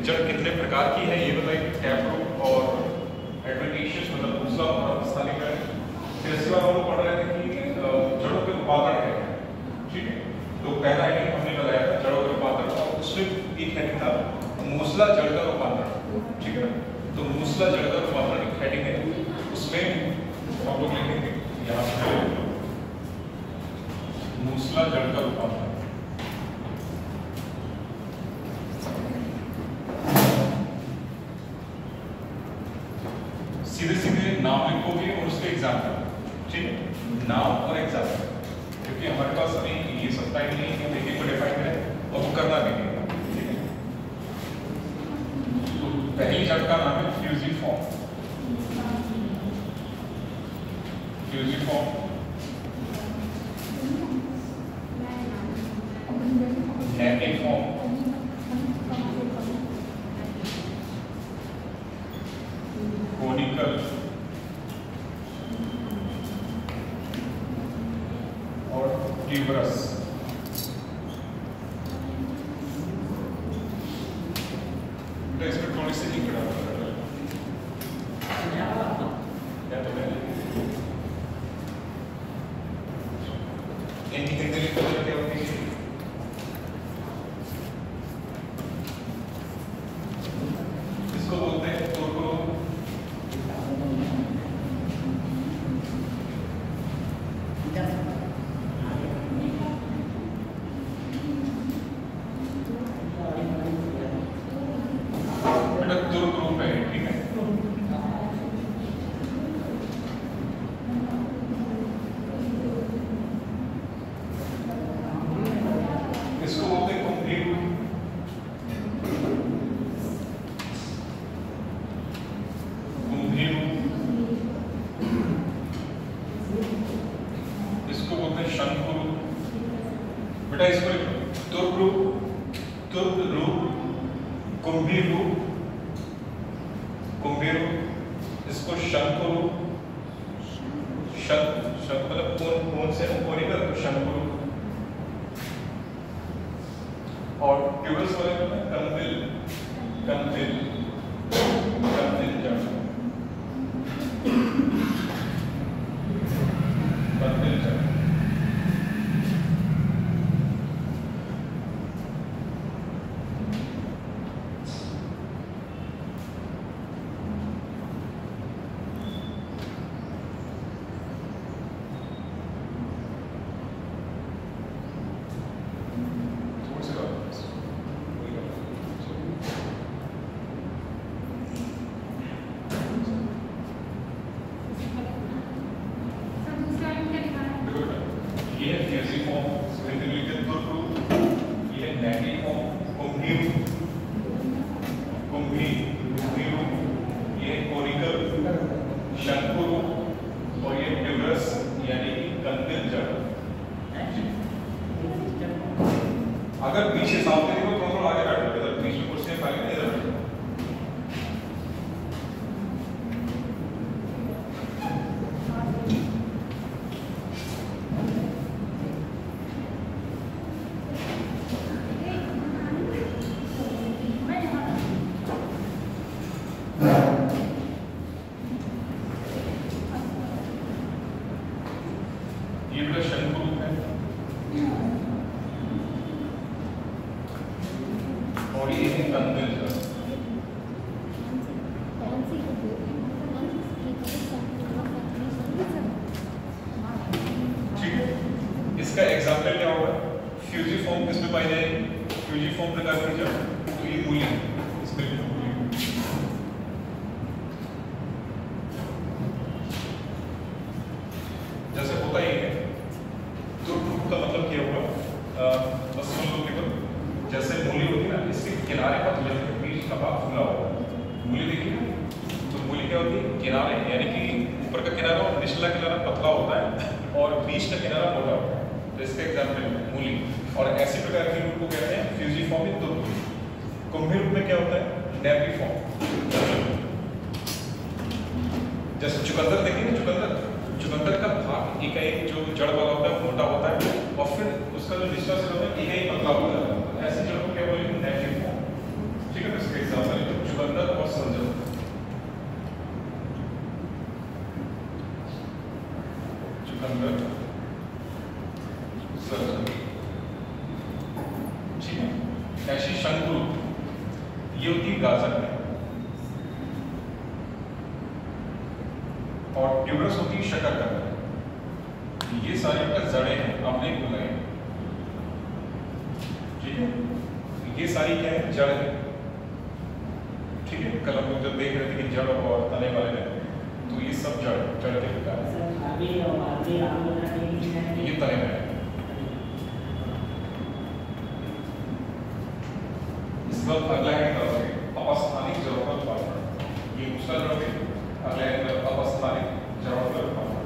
जड़ कितने प्रकार की है ये बताइए, टैपरूट और एडवेंटिशियस मतलब दूसरा और स्थानिक है। फिर इसके बाद हम लोग पढ़ रहे थे कि जड़ों के रूपांतरण क्या है, ठीक है। तो पहला हेडिंग हमने लगाया था जड़ों के रूपांतरण, और उसमें एक हेडिंग था मूसला जड़ का रूपांतरण, ठीक है। तो मूसला जड़ का रूपांतरण एक हेडिंग है, उसमें हम लोग लिखेंगे यहाँ पे मूसला जड़ का रूपांतरण। सीधे सीधे नाम लिखोगे और उसके एग्जाम्पल, ठीक है, नाम और एग्जाम्पल, क्योंकि हमारे पास अभी ये सब टाइम नहीं है देखिए को डिफाइन करें और वो करना भी नहीं है, ठीक है। तो पहली जड़ का नाम है फ्यूजिफॉर्म, फ्यूजिफॉर्म, नेटिफॉर्म, कोनिकल और ट्यूबरस। तो इसमें थोड़ी सी लिंक डाल इनकी कितने लिंक क्या होती है? इसको बोलते हैं टोटो ग्रुप है, ठीक है। इसको बोलते हैं कंप्लीट, इसको बोलते हैं शंकुरु। बेटा इसको लिखो तुर्क रूप, कुंभी रूप, कुंभी रूप, इसको शंकुरु, शंक मतलब कौन से कोनिकल तो शंकुरु, और ट्यूबरस वाले में कंदिल, कंदिल, कंदिल जड़, कंदिल जड़। अगर पीछे सामने देखो तो थोड़ा आगे बैठो, इधर बीच में कुर्सियां खाली है, इधर बैठो। ये पूरा शंकुरु है और ये है कंदिल जड़। ठीक है, इसका एग्जाम्पल क्या होगा? फ्यूजिफॉर्म किसमें पाई जाएगी? फ्यूजिफॉर्म प्रकार की जड़, तो ये मूली, इसमें मूली। जैसे होता ही है तो रूप का मतलब क्या हुआ? बस सुन लो केवल, जैसे मूली होती है ना, इसके किनारे पतले होते, बीच का भाग फूला होगा। मूली देखिए, तो मूली क्या होती है? किनारे, यानी कि ऊपर का किनारा और निचला किनारा पतला होता है और बीच का किनारा मोटा होता है। तो इसका एग्जाम्पल है मूली। और ऐसी प्रकार के रूप को कहते हैं फ्यूजिफॉर्म इन तुर्क। कुंभी रूप में क्या होता है? नेबिफॉर्म। जैसे चुकंदर देखिए ना, चुकंदर का भाग एक जो जड़ वाला होता है मोटा होता है और फिर उसका जो निचला सिरा होता है एक पतला होता है। ऐसे जड़ को क्या बोलेंगे? नेबिफॉर्म। ठीक है, तो इसका शंकुरूप, ये होती है गाजर में, और ट्यूबरस होती है शकरकंद। ये सारे आपका जड़ें हैं, आपने बुलाए, ठीक है। ये सारी क्या है, जड़ है, ठीक है। कल हम लोग जब देख रहे थे कि जड़ और तने वाले हैं, तो ये सब जड़ के प्रकार है, ये तने में है। इस वक्त अगला है अपस्थानिक जड़ों का रूपांतरण, ये दूसरा जड़ है। अगला है अपस्थानिक जड़ों का रूपांतरण।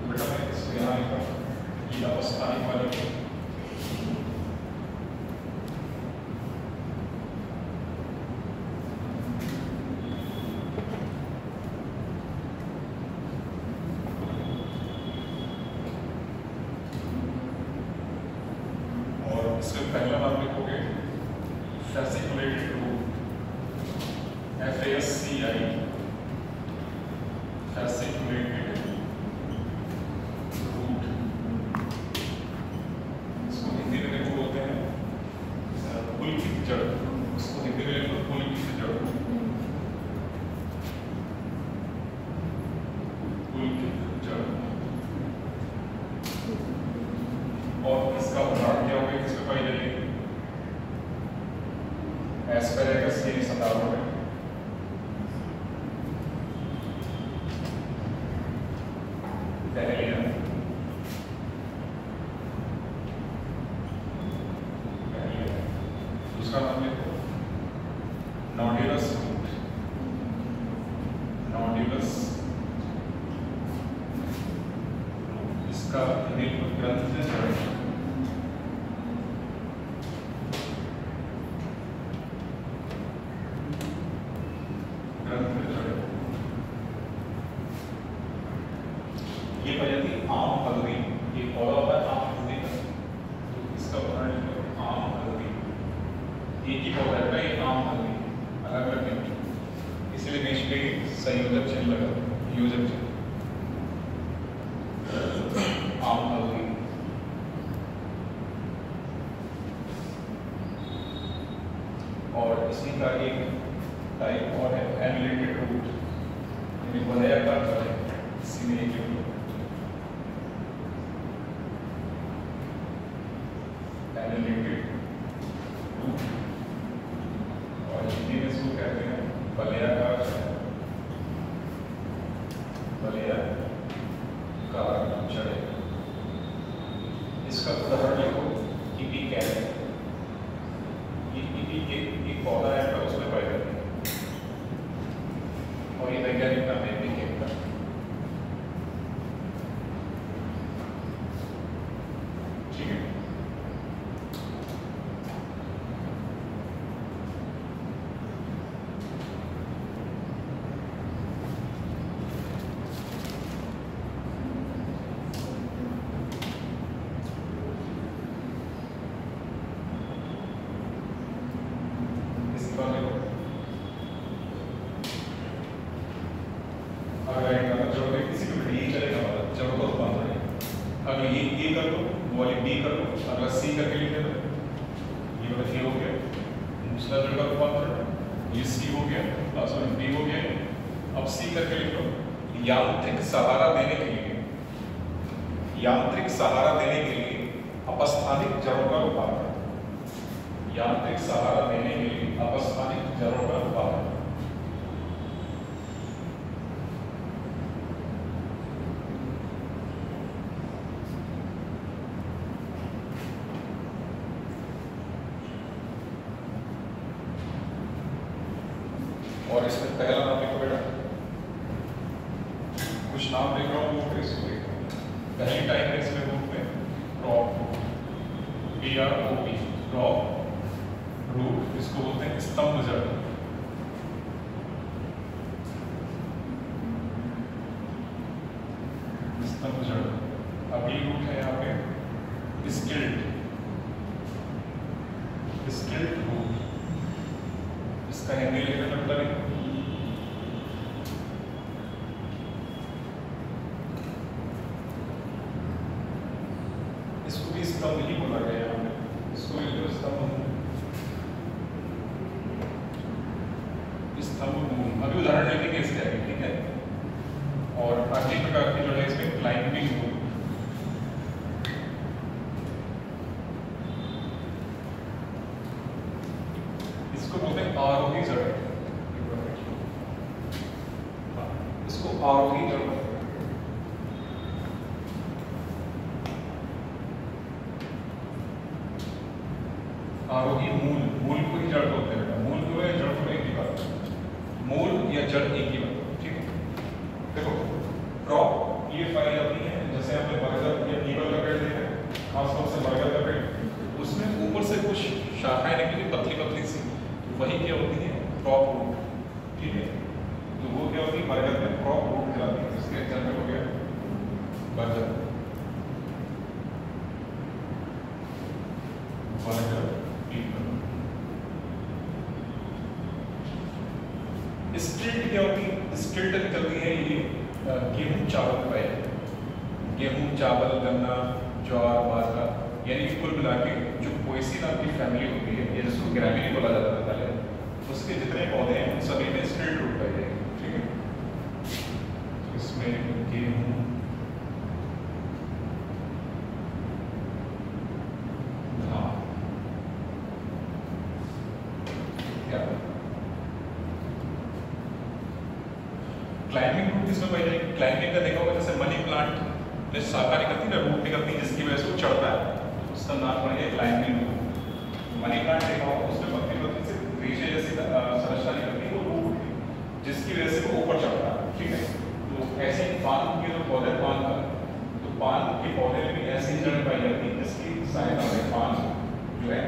बेटा मैं इसको यहाँ लिखा, ये अपस्थानिक वाले पहला नाम लिखोगे fasciculated root, FASCI, fasciculated root, इसको हिंदी में देखो बोलते हैं पुलकित जड़, इसको हिंदी में देखो पुलकित जड़, पुलकित जड़। और इसका उदाहरण क्या होगा, किसमें पाई जाएगी, एस्पेरेगस के संदर्भ में, डहेलिया, दूसरा नाम लिखो नोडुलस रूट, नोडुलस, इसका हिंदी में ग्रंथ से जड़, ये प्रजाति आम हल्दी, ये पौधा होता है आम हल्दी का, तो इसका उदाहरण आम हल्दी, एक ही पौधा है, ये आम हल्दी, अलग अलग नहीं, इसलिए बीच पे संयोजक चिन्ह लगा, योजक चिन्ह, आम हल्दी। और इसी का एक टाइप और है एमुलेटेड रूट, यानी वलयाकार जड़, इसी में एक एमुलेटेड रूट, और हिंदी में इसको कहते हैं वलयाकार जड़, वलयाकार जड़। इसका उदाहरण लिखो ईपी कैरेट, एक पौधा है पर उसमें पाया जाता है, और ये वैज्ञानिक नाम है पिकेक्टा, ठीक है। अगर ये कर लो, वो वाली बी कर लो, अगर सी करके लिख दो, ये वाला ए हो गया, दूसरा जड़ का रूपांतरण, ये सी हो गया, सॉरी बी हो गया, अब सी करके लिख लो। यांत्रिक सहारा देने के लिए, यांत्रिक सहारा देने के लिए अपस्थानिक जड़ों का रूपांतरण, यांत्रिक सहारा देने के लिए अपस्थानिक जड़ों का रूपांतरण। और इसमें पहला नाम लिखो बेटा, कुछ नाम लिख रहा हूँ वो फिर इसको लिखो। पहली टाइप है इसमें रूट में क्रॉप, PROP, क्रॉप रूट, इसको बोलते हैं स्तंभ जड़, स्तंभ जड़। अगली रूट है यहाँ पे स्किल्ड, स्किल्ड रूट, इसका हिंदी लिखने में मतलब स्तंभ ही बोला गया है हमने, इसको जो स्तंभ मूल। अभी उदाहरण देखेंगे इसके आगे, ठीक है। और आखिरी प्रकार की जो है इसमें क्लाइंबिंग मूल। इसको बोलते हैं आरोही जड़, इसको आरोही जड़। आरोही मूल, मूल को ही जड़ बोलते हैं। मूल को है जड़ को एक ही बात, मूल या जड़ एक ही बात, ठीक है। देखो क्रॉप ये फाइल आती है, जैसे आपने बरगद या नीबल का पेड़ देखा है, खासतौर से बरगद का पेड़, उसमें ऊपर से कुछ शाखाएं निकली पतली पतली सी, वही क्या होती है क्रॉप रूट, ठीक है। तो वो क्या होती है बरगद में क्रॉप रूट कहलाती है। इसके एग्जाम्पल हो गया बरगद, बरगद। स्टिल्ट क्या होती है? स्टिल्ट निकलती है ये गेहूं चावल का है, गेहूं चावल गन्ना ज्वार बाजरा, यानी कुल मिला के जो पोएसी नाम की फैमिली होती है, या जिसको ग्रामीणी बोला जाता था पहले, उसके जितने पौधे हैं उन सभी में स्टिल्ट रूट पाई जाएगी, ठीक है। तो इसमें गेहूं धान क्या क्लाइंबिंग रूट किसमें पाई जाएगी? क्लाइंबिंग का देखा होगा जैसे मनी प्लांट में शाखा निकलती है ना, रूट निकलती है, जिसकी वजह से वो चढ़ता है, उसका नाम पड़ गया क्लाइंबिंग रूट। मनी प्लांट देखा होगा उसमें पत्ती पत्ती से रेशे जैसी संरचना निकलती है, वो रूट जिसकी वजह से वो ऊपर चढ़ता है, ठीक है। तो ऐसे पान के जो पौधे पान का, तो पान के पौधे में भी ऐसी जड़ पाई जाती है जिसकी सहायता से पान जो है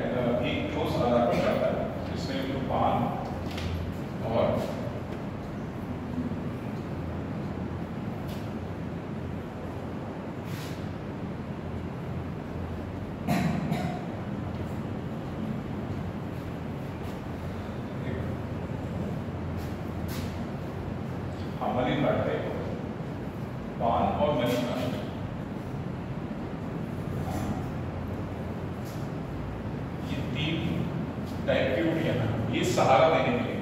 एक ठोस आधार पर चढ़ता है। इसमें जो पान और मनी प्लांट है, पान और मनी प्लांट, ये तीन टाइप की रूट है। ये सहारा देने के लिए,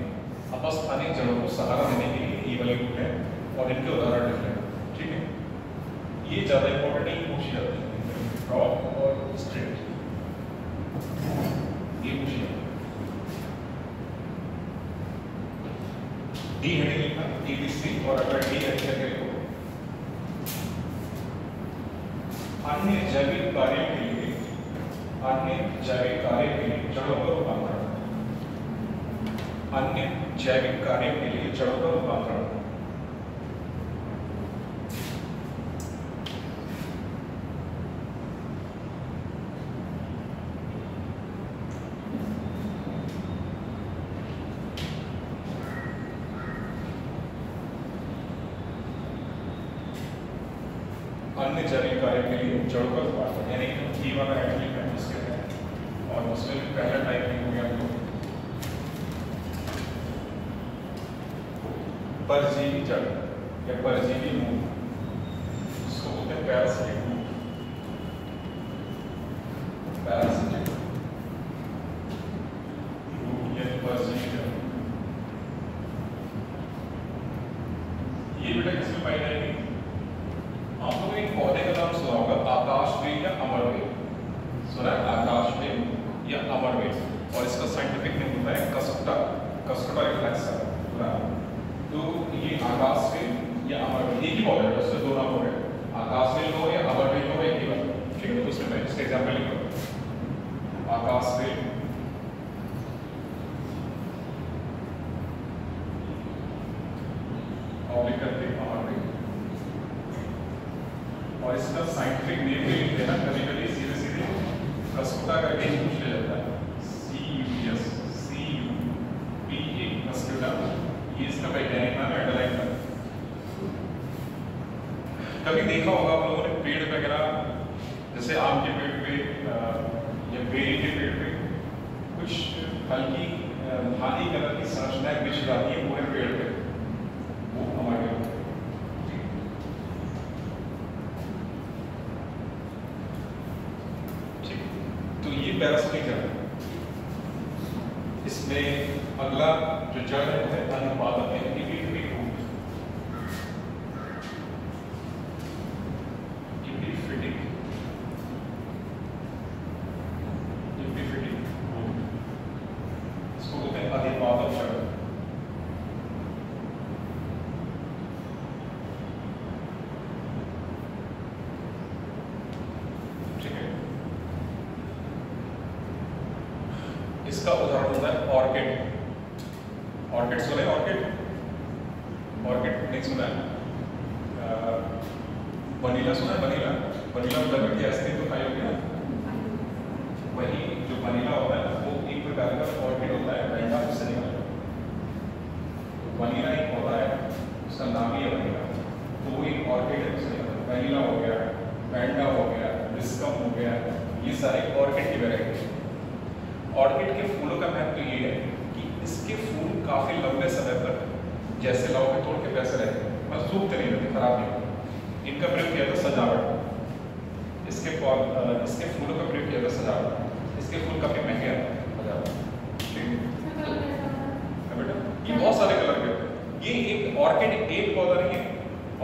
अपस्थानिक जड़ों को सहारा देने के लिए ये वाली रूट है, और इनके उदाहरण लिख लें, ठीक है। ये ज्यादा इंपॉर्टेंट नहीं पूछी जाती है, क्रॉप और स्ट्रेट ये पूछी जाती है। डी हेडिंग लिखना ABC, और अगर डी हेडिंग करके लिखो अन्य जैविक कार्यों के लिए, अन्य जैविक कार्य के लिए जड़ों का रूपांतरण, अन्य जैविक कार्यों के लिए जड़ों का रूपांतरण। अन्य जैविक कार्य के लिए जड़ों का रूपांतरण, यानी कि ये वाला एक्चुअली है उसके है, और उसमें भी पहला टाइप हो गया तो परजीवी जड़ या परजीवी मूल, उसको बोलते हैं पैरासिटिक मूल, पैरासिटिक रूट या परजीवी जड़। ये बेटा किसमें पाई जाएगी? आप लोगों ने एक पौधे का नाम सुना होगा आकाशवेल या अमरवेल, सुना है? आकाशवेल या अमरवेल, और इसका साइंटिफिक नेम होता है कस्कुटा, कस्कुटा रिफ्लेक्सा। तो ये आकाशवेल या अमरवेल एक ही पौधा है, उससे दो नाम हो गए, आकाशवेल हो या अमरवेल हो, एक ही बात, ठीक है। तो उसमें मैं इसका एग्जाम्पल लिखूंगा आकाशवेल और लिख करके अमरवेल, और इसका साइंटिफिक नेम भी लिख देना, कभी कभी सीधे सीधे कस्कुटा करके ही पूछ लिया जाता है, CUSCUPA कस्कुटा, ये इसका वैज्ञानिक नाम है, अंडरलाइन कर। कभी देखा होगा आप लोगों ने पेड़ वगैरह, जैसे आम के पेड़ पे या बेरी के पेड़ पे कुछ हल्की धानी कलर की संरचनाएं बिछ जाती है पूरे पेड़ पे, वो हमारे ये पैरासिटिक जड़। इसमें अगला जो जड़ है वो है अनुपादक है, एपिफिटिक रूट। एपिफिटिक रूट, इसको बोलते हैं अधिपादक जड़। इसका उदाहरण होता है ऑर्किड। ऑर्किड सुना है? ऑर्किड नहीं सुना है? वनीला सुना है? वनीला मतलब कि आइसक्रीम तो खाई होगी ना। वही जो वनीला होता है वो एक प्रकार का ऑर्किड होता है, वैंडा उससे निकला। वनीला एक पौधा है, उसका नाम ही है वनीला, तो वो एक ऑर्किड है, उससे निकला। वनीला हो गया, वैंडा हो गया, विस्कम हो गया, ये सारे ऑर्किड की वैरायटी। ऑर्किड के फूलों का महत्व ये है कि इसके फूल काफी लंबे समय तक जैसे लाओ के तोड़ के वैसे रहते हैं, बस सूखते नहीं रहते, खराब नहीं होते। इनका प्रयोग किया था सजावट, इसके फूलों का प्रयोग किया था सजावट। इसके फूल काफी महंगे आते हैं सजावट। बेटा ये बहुत सारे कलर के होते हैं। ये एक ऑर्किड एक पौधा नहीं है,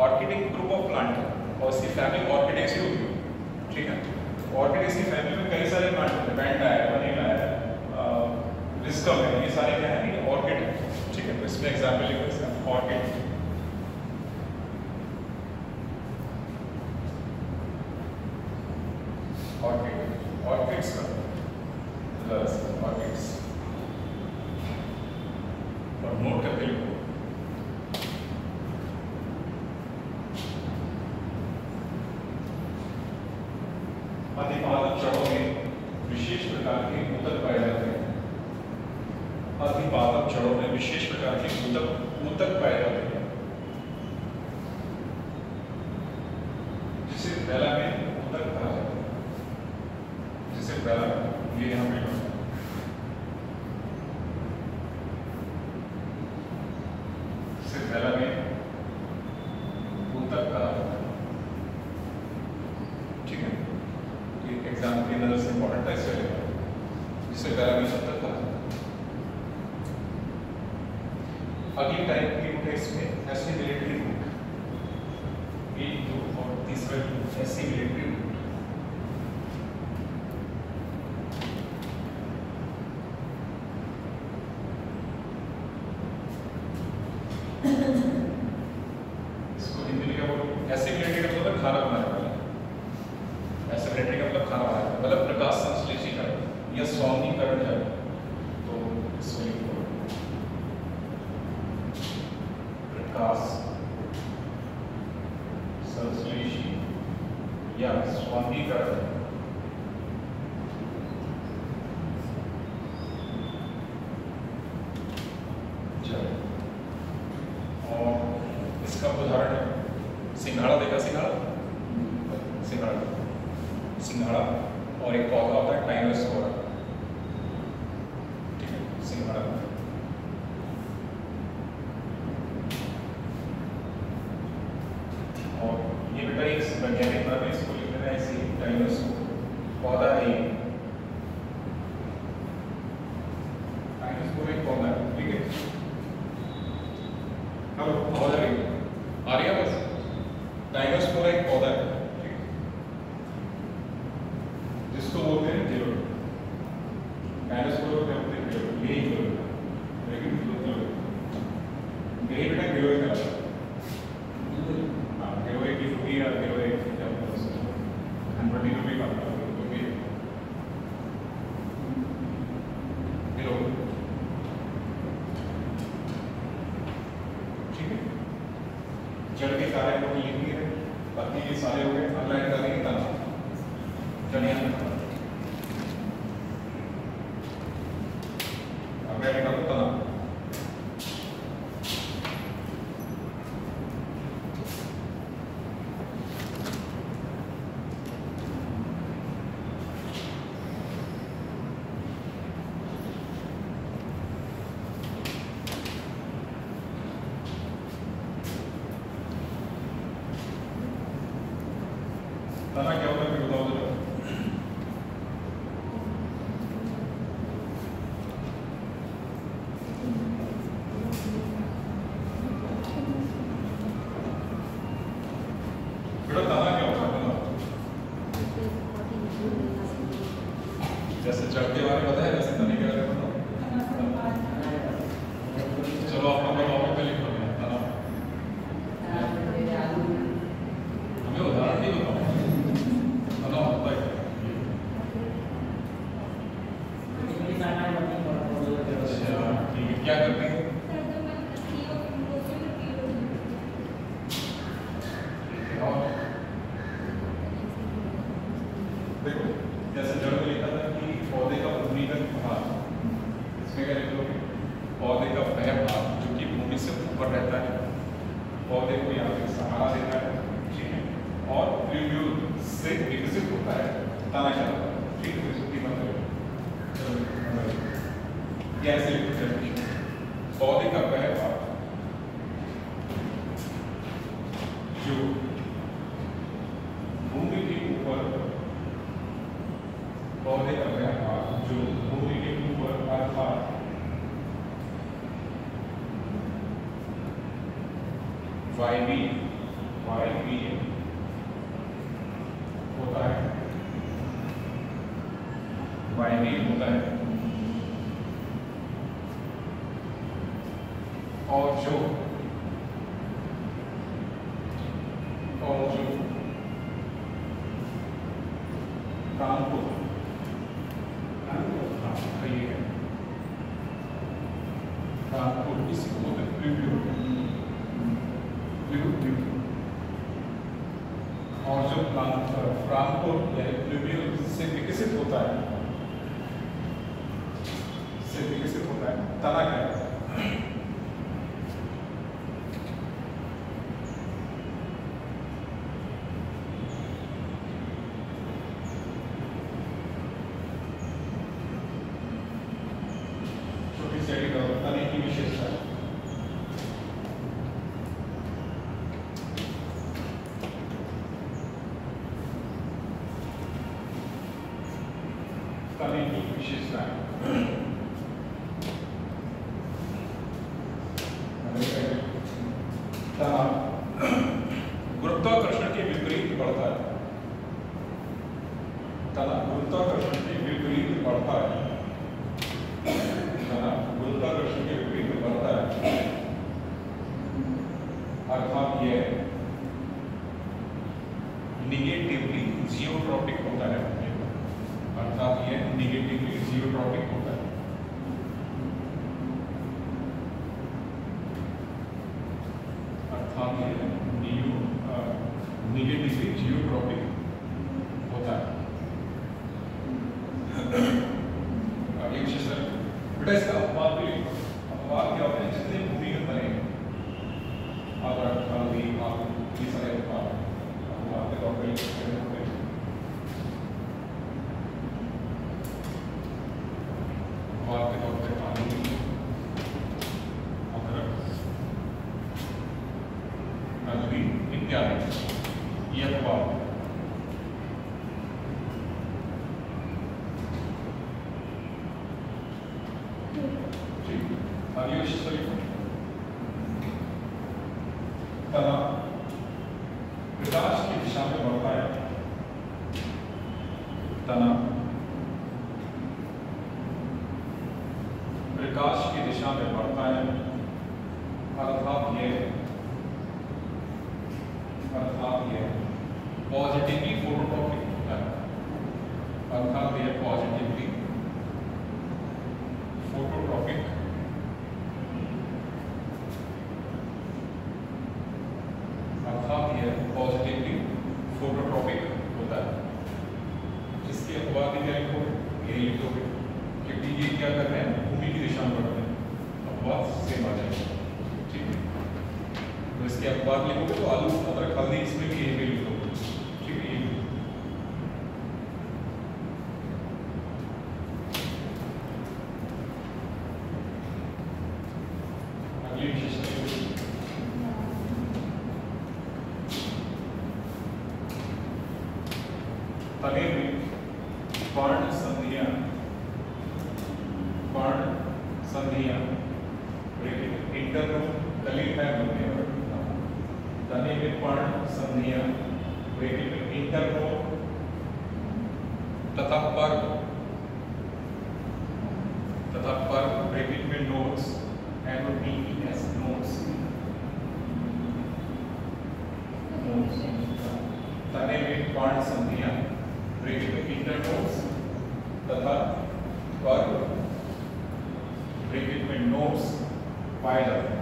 ऑर्किड एक ग्रुप ऑफ प्लांट है और इसकी फैमिली ऑर्किडेसी होती है। ठीक है, ऑर्किडेसी फैमिली में कई सारे प्लांट होते हैं, वैंडा है, वनीला है, विस्कम है, ये सारे क्या है? ये ऑर्किड है। ठीक है, तो इसमें एग्जाम्पल लिखो इसका ऑर्किड। ऑर्किड्स का ऑर्किड्स और नोट करके लिखो। अधिपादक जड़ों में विशेष प्रकार के ऊतक पाए जाते हैं। अधिपादक जड़ों में विशेष प्रकार के ऊतक पाए जाते हैं, जिसे वेलामेन ऊतक कहा जाता है। जिसे वेलामेन, ये यहाँ पे जिसे वेलामेन ऊतक कहा जाता है। ठीक है, एग्जाम की नजर से इंपॉर्टेंट है, इससे जिसे वेलामेन ऊतक कहा जाता है। अगली टाइप की रूट है इसमें एसिमिलेटरी रूट। एक, दो और तीसरा एसिमिलेटरी रूट। इसको हिंदी में क्या बोलते हैं? एसिमिलेटरी का मतलब खाना बनाने वाला। एसिमिलेटरी का मतलब खाना बनाने वाला, मतलब प्रकाश संश्लेषीकरण या सौम्यीकरण है। तो इसको लिखो प्रकाश संश्लेषी या सौम्यीकरण। और इसका उदाहरण है सिंघाड़ा। देखा सिंघाड़ा और एक पौधा होता है टाइनोस्पोरा। ठीक है, सिंघाड़ा। और ये बेटा एक वैज्ञानिक नाम है, इसको लिख लेना ऐसे ही, टाइनोस्पोरा पौधा है। टाइनोस्पोरा एक पौधा है। ठीक है, हेलो आवाज आ रही है? बस टाइनोस्पोरा एक पौधा है, जिसको बोलते हैं गिलोय। टाइनोस्पोरा बोलते हैं गिलोय, यही गिलोय, लेकिन यही बेटा गिलोय का है। हाँ, गिलोय की फ्रूटी या गिलोय क्या बोलते हैं उसको, 120 रुपये का गिलोय। ठीक है, जड़ के कार्य को लिखनी है, बाकी ये सारे हो गए। अगला एक डालेंगे तना, जड़ियाँ अगला एक डालो तना। तना क्या होता है बताओ जरा। बेटा तना क्या होता है? तना जैसे जड़ के बारे में पता है, वैसे तने के बारे में बताओ। चलो आपका बताओ पे लिख लो तना। हमें उदाहरण नहीं बताओ तना होता है। अच्छा ठीक है, क्या करते हैं? देखो जैसे जड़ में लिखा था कि पौधे का भूमिगत भाग, इसमें क्या लिख लोगे? पौधे का वह भाग जो कि भूमि से ऊपर रहता है, पौधे को यहाँ पे सहारा देता है, ठीक है, और ट्यूब्यूल से विकसित होता है, तना कहलाता है, ठीक है। इसकी मतलब कैसे लिखते हैं? पौधे का वह भाग जो भूमि के ऊपर, पौधे का वह भाग जो भूमि के ऊपर अर्थात वायवीय होता है, वायवीय होता है, और जो इसी को बोलते हैं प्लूवियल, और जो फ्रांको यानी प्लूवियल से विकसित होता है, तना कहलाता है। तने की विशेषता तना गुरुत्वाकर्षण के विपरीत बढ़ता है, तना गुरुत्वाकर्षण के विपरीत बढ़ता है, गुरुत्वाकर्षण के विपरीत बढ़ता है, अर्थात यह निगेटिवली जियोट्रॉपिक होता है, अर्थात यह निगेटिवली जियोट्रॉपिक होता है। अर्थात यह निगेटिवली जियोट्रॉपिक होता है। अगली विशेषता बेटा इसका अपवाद भी लिखो। अपवाद क्या होते हैं? जितने भूमिगत बने ये सारे अपवाद के तौर पर अपवाद के तौर पर पानी, अदरक, नदी इत्यादि, ये अपवाद। आगे विशेषता लिखो। तना विकास की दिशा में बढ़ता है, तना विकास की दिशा में बढ़ता है, अर्थात यह पॉजिटिवली फोटोट्रॉपिक होता है, अर्थात यह पॉजिटिवली फोटोट्रॉपिक पॉजिटिवली फोटोट्रॉपिक होता है। इसके अपवाद क्या लिखोगे? ये लिखोगे क्योंकि ये क्या कर रहे हैं? भूमि की दिशा में बढ़ रहे हैं, अपवाद सेम आ जाएगा, ठीक है। तो इसके अपवाद लिखोगे तो आलू, अदरक, हल्दी, इसमें भी ये लिखोगे, ठीक है। अगली विशेषता तने में पर्ण संधियां इंटरनल कली है बनने, तने में पर्ण संधियां ब्रेकेट में इंटरनोड तथा पर ब्रेकेट में नोड्स NODES नोड्स तने में कर्ण संधियां ब्रेकेट में इंटरनोड्स तथा पर ब्रेकेट में नोड्स पाए जाते हैं।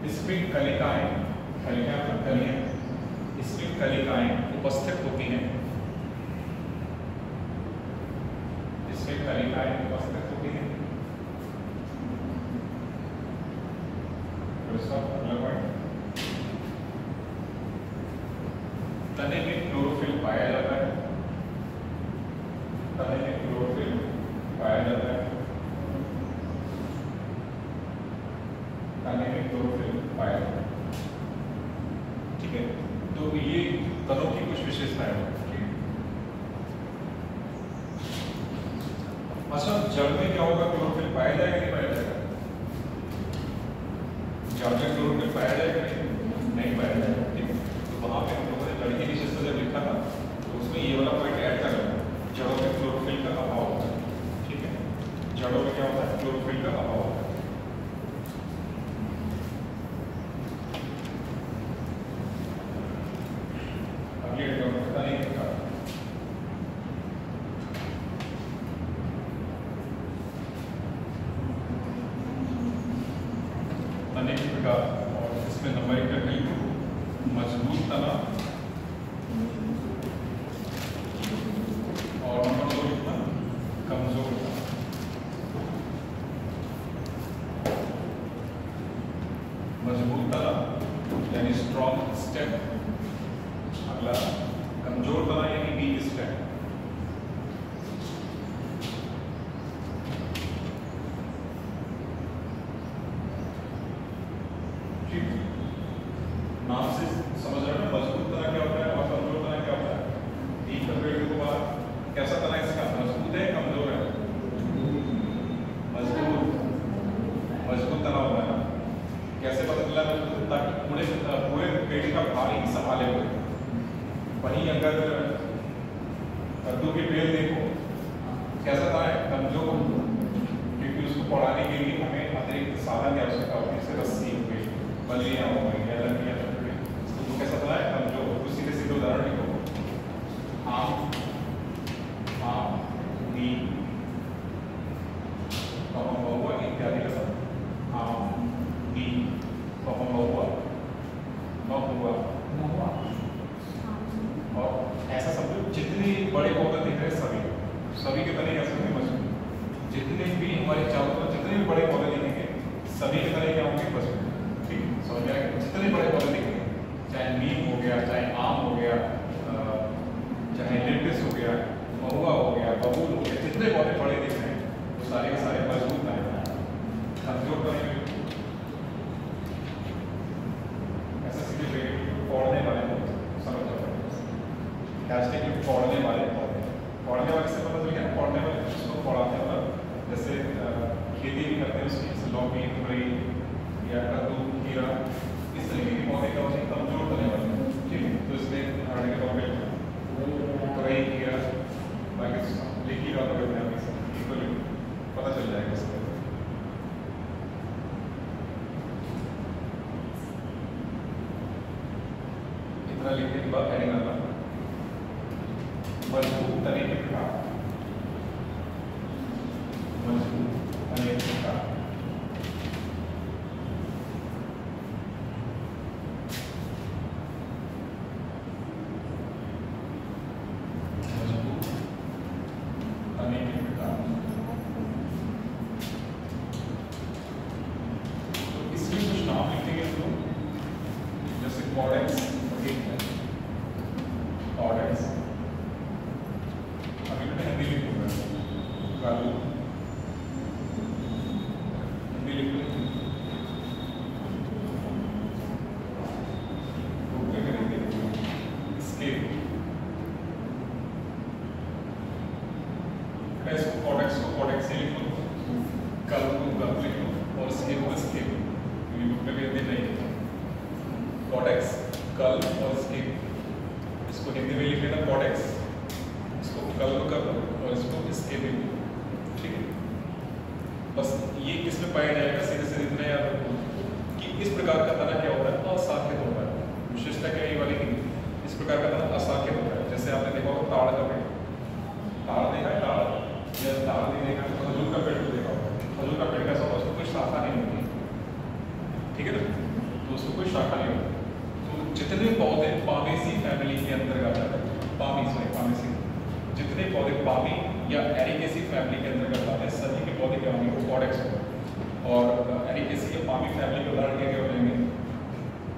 इसमें कलिकाएं उपस्थित होती हैं। इसमें कलिकाएं उपस्थित होती हैं। तने में क्लोरोफिल पाया जाता है। तने में क्लोरोफिल पाया जाता है। तने में क्लोरोफिल पाया जाता है। ठीक है, तो ये तनों की कुछ विशेषताएं हैं। अच्छा, जड़ में क्या होगा? क्लोरोफिल पाया जाएगा नहीं पाया जाएगा? जड़ में क्लोरोफिल पाया जाएगा नहीं पाया जाएगा। ठीक है, तो वहां पे हम लोगों ने जड़ की विशेषता जब लिखा था तो उसमें ये वाला पॉइंट ऐड कर रहा है, जड़ों में क्लोरोफिल का अभाव होता है। ठीक है, जड़ों में क्या होता है? क्लोरोफिल का अभाव होता है। अनेक प्रकार और इसमें नंबरिंग कर रही हूँ। मजबूत तना और नंबर 2 लिखना कमजोर तना। मजबूत तना यानी स्ट्रॉन्ग स्टेम, अगला कमजोर तना यानी वीक स्टेम। नाम से समझ रहे हो मजबूत तना क्या होता है और कमजोर तना क्या होता है? एक कंपेयर के बाद कैसा तना इसका? मजबूत है कमजोर है? मजबूत तना होता है ना। कैसे पता चला मजबूत? ताकि पूरे पेड़ का भार ही संभाले हुए। वहीं अगर कद्दू के पेड़ देखो कैसा तना है? कमजोर, क्योंकि उसको पढ़ाने के लिए हमें अतिरिक्त साधन की आवश्यकता होती है। जैसे रस्सी हो गई, बलियां हो गई या लकड़ियां, तो कैसा तना है? कमजोर। कुछ सीधे उदाहरण लिखो। आम, नीम, महुआ इत्यादि का सब। आम, नीम, महुआ और ऐसा समझो जितने बड़े पौधे दिख रहे सभी के तने कैसे होंगे? मजबूत। जितने भी हमारे चारों तरफ जितने भी बड़े पौधे दिखेंगे सभी के तने क्या होंगे? मजबूत। ठीक, समझ में आया? जितने बड़े पौधे दिखेंगे, चाहे नीम हो गया, चाहे आम हो गया, चाहे लिप्टिस हो गया, महुआ हो गया, बबूल हो गया, जितने पौधे बड़े दिख रहे हैं वो सारे के सारे मजबूत हैं। कमजोर तने ऐसा सीधे पौधे वाले समझ जाओ। पौधे वाले से पता चल गया। पौधे वाले उसको पढ़ाते हैं, मतलब जैसे खेती भी करते हैं उसकी, जैसे लौकी, तुरई या कद्दू, खीरा, इस तरीके के पौधे क्या होते हैं? कमजोर तने वाले। ठीक है, तो इसमें उदाहरण के तौर पे तुरई, खीरा, बाकी लिखी रहा तो पता चल जाएगा इसका। इतना लिखने के बाद हेडिंग आता है मजबूत तने के प्रकार। मजबूत तने के प्रकार। मजबूत तने के प्रकार। तो इसमें कुछ नाम लिखेंगे हम लोग, जैसे कॉडेक्स, बस ये किस में पाया जाएगा, सीधे सीधे इतना याद रखो कि इस प्रकार का तना क्या होता है, असाख्य होता है। विशेषता क्या है ये वाली की, इस प्रकार का तना असाख्य होता है। जैसे आपने देखा होगा ताड़ का पेड़, ताड़ देखा है, ताड़ या ताड़ नहीं देखा तो खजूर का पेड़ तो देखा होगा। खजूर का पेड़ कैसा होगा, उसको कोई शाखा नहीं होती, ठीक है ना, तो उसको कोई शाखा नहीं होती। तो जितने पौधे पामेसी फैमिली के अंतर्गत आते हैं, पामेसी जितने पौधे पामी या एरिकेसी फैमिली के अंतर्गत आते हैं, सभी के पौधे क्या होंगे, वो कॉडेक्स होंगे। और एरिकेसी या पामी फैमिली के उदाहरण क्या हो जाएंगे,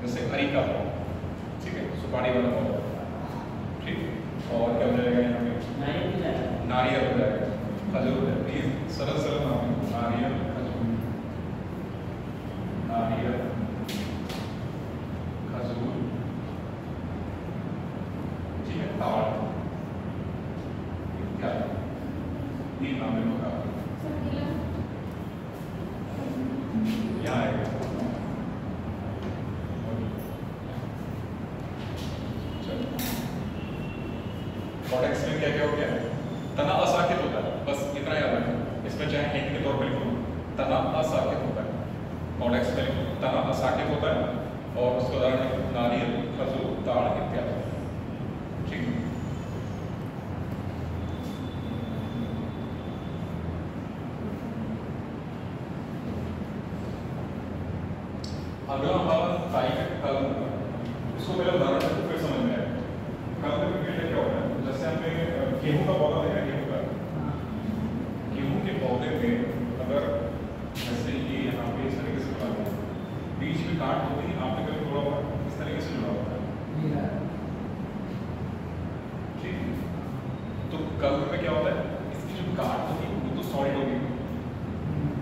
जैसे अरिका, ठीक है, सुपारी वाला पौधा, ठीक। और क्या हो जाएगा यहाँ पे, नारियल हो जाएगा, खजूर हो जाएगा। ये सरल सरल नाम है, नारियल, खजूर, नारियल, खजूर, ठीक है, ताड़, ये नाम है लोग यहाँ आएगा। कॉडेक्स में क्या क्या हो गया, तना असाकित होता है, बस इतना याद रखें। इसमें चाहे हिंट के तौर पर लिखो, तना असाकित होता है। कॉडेक्स में लिखो तना असाकित होता है, और उसका उदाहरण लिखो नारियल, खजूर, ताड़ इत्यादि, ठीक है। अगला हमारा ताई का कल, इसको पहले उदाहरण से फिर समझ में आएगा। कल में क्या होता है, जैसे हमने गेहूं का पौधा देखा, गेहूं के पौधे में अगर जैसे ये यहाँ पे इस तरीके से बना हुआ, बीच में गांठ होती है, आपने कभी थोड़ा हुआ इस तरीके से जुड़ा होता है, ठीक। तो कल में क्या होता है, इसकी जो गांठ होगी वो तो सॉलिड होगी,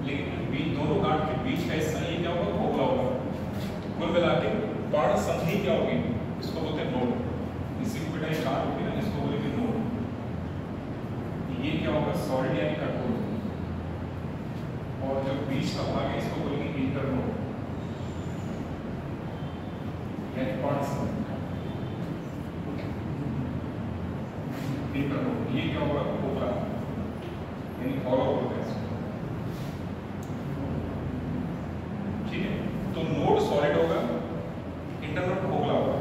लेकिन बीच दोनों गांठ के बीच का हिस्सा ये क्या होगा, खोखला होगा। कुल मिला के पर्ण संधि क्या होगी, इसको बोलते हैं नोड। इसी को बेटा एक गांठ होगी ना, इसको बोलेंगे नोड। ये क्या होगा, सॉलिड यानी कठोर, और जो बीच का भाग है इसको बोलेंगे इंटरनोड यानी पर्ण संधि, इंटरनोड। ये क्या होगा, खोखला यानी हॉलो बोलते हैं इसको, ठीक है। तो नोड सॉलिड होगा, इंटरनोड खोखला होगा।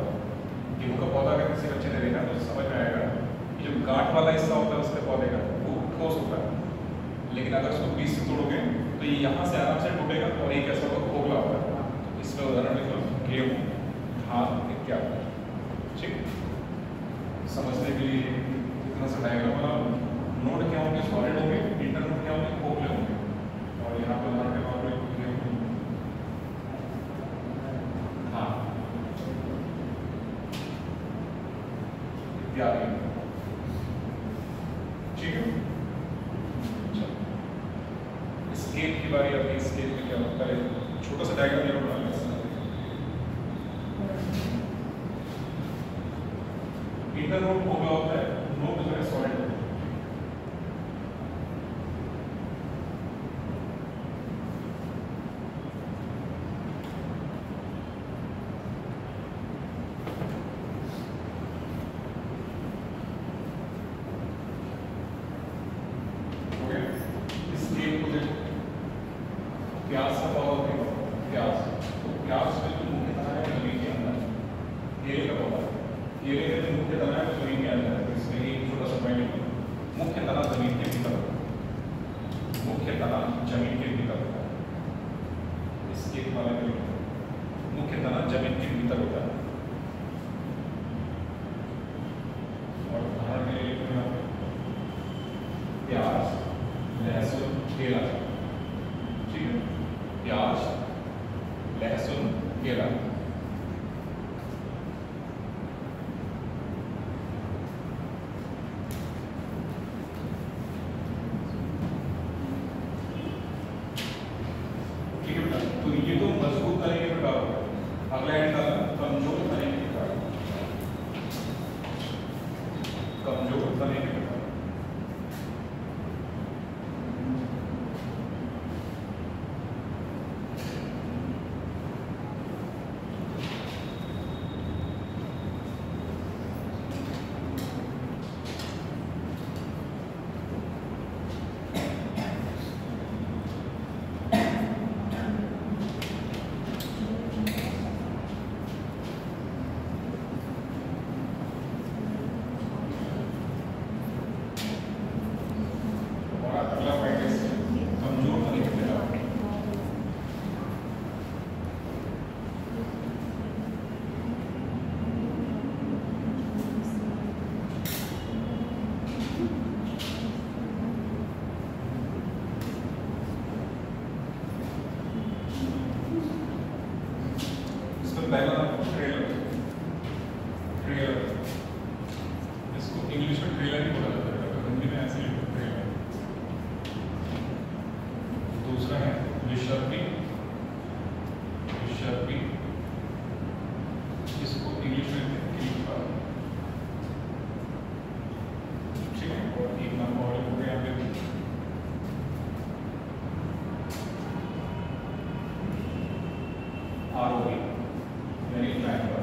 गेहूं का पौधा अगर किसी बच्चे ने देखा तो समझ में आएगा कि जो गांठ वाला हिस्सा होता है उसके पौधे का वो ठोस होता है, लेकिन अगर उसको बीच से तोड़ोगे तो ये यहाँ से आराम से टूटेगा, और ये कैसा होगा, खोखला होता है। तो इसमें उदाहरण लिखो गेहूं, धान इत्यादि, ठीक। समझने के लिए इतना सा डायग्राम बनाओ। नोड क्या होंगे, सॉलिड होंगे, इंटरनोड क्या होंगे, खोखले होंगे। और यहाँ पर उदाहरण के तौर पर इत्यादि, ठीक है। स्केल की बारी आती है। स्केल में क्या होता है, छोटा सा डायग्राम ये बना लेते हैं। इंटरनोड खोखला होता है, नोड जो है सॉलिड होता है। प्याज का पौधा देखो, प्याज, तो प्याज में जो मुख्य तना है जमीन के अंदर, केले का पौधा, केले का जो मुख्य तना है जमीन के अंदर है। इसमें एक छोटा सा पॉइंट, मुख्य तना जमीन के भीतर होता है, मुख्य तना जमीन के भीतर होता है। इसके वाले में मुख्य तना जमीन के भीतर होता है। और उदाहरण के लिए प्याज, लहसुन, केला, ठीक है। प्याज, लहसुन, केला, ठीक है बेटा। तो ये तो मजबूत तने के प्रकार हो गए। अगला एंड डालना कमजोर तने के प्रकार, कमजोर तने के प्रकार। पहला ट्रेलर, ट्रेलर इसको इंग्लिश में ट्रेलर ही बोला जाता है, हिंदी में ऐसे लिखो ट्रेलर। दूसरा है विशर्पी, विशर्पी इसको इंग्लिश में कीपर, ठीक है। और एक नंबर और हो गया यहाँ पे आरोही यानी क्लाइंबर,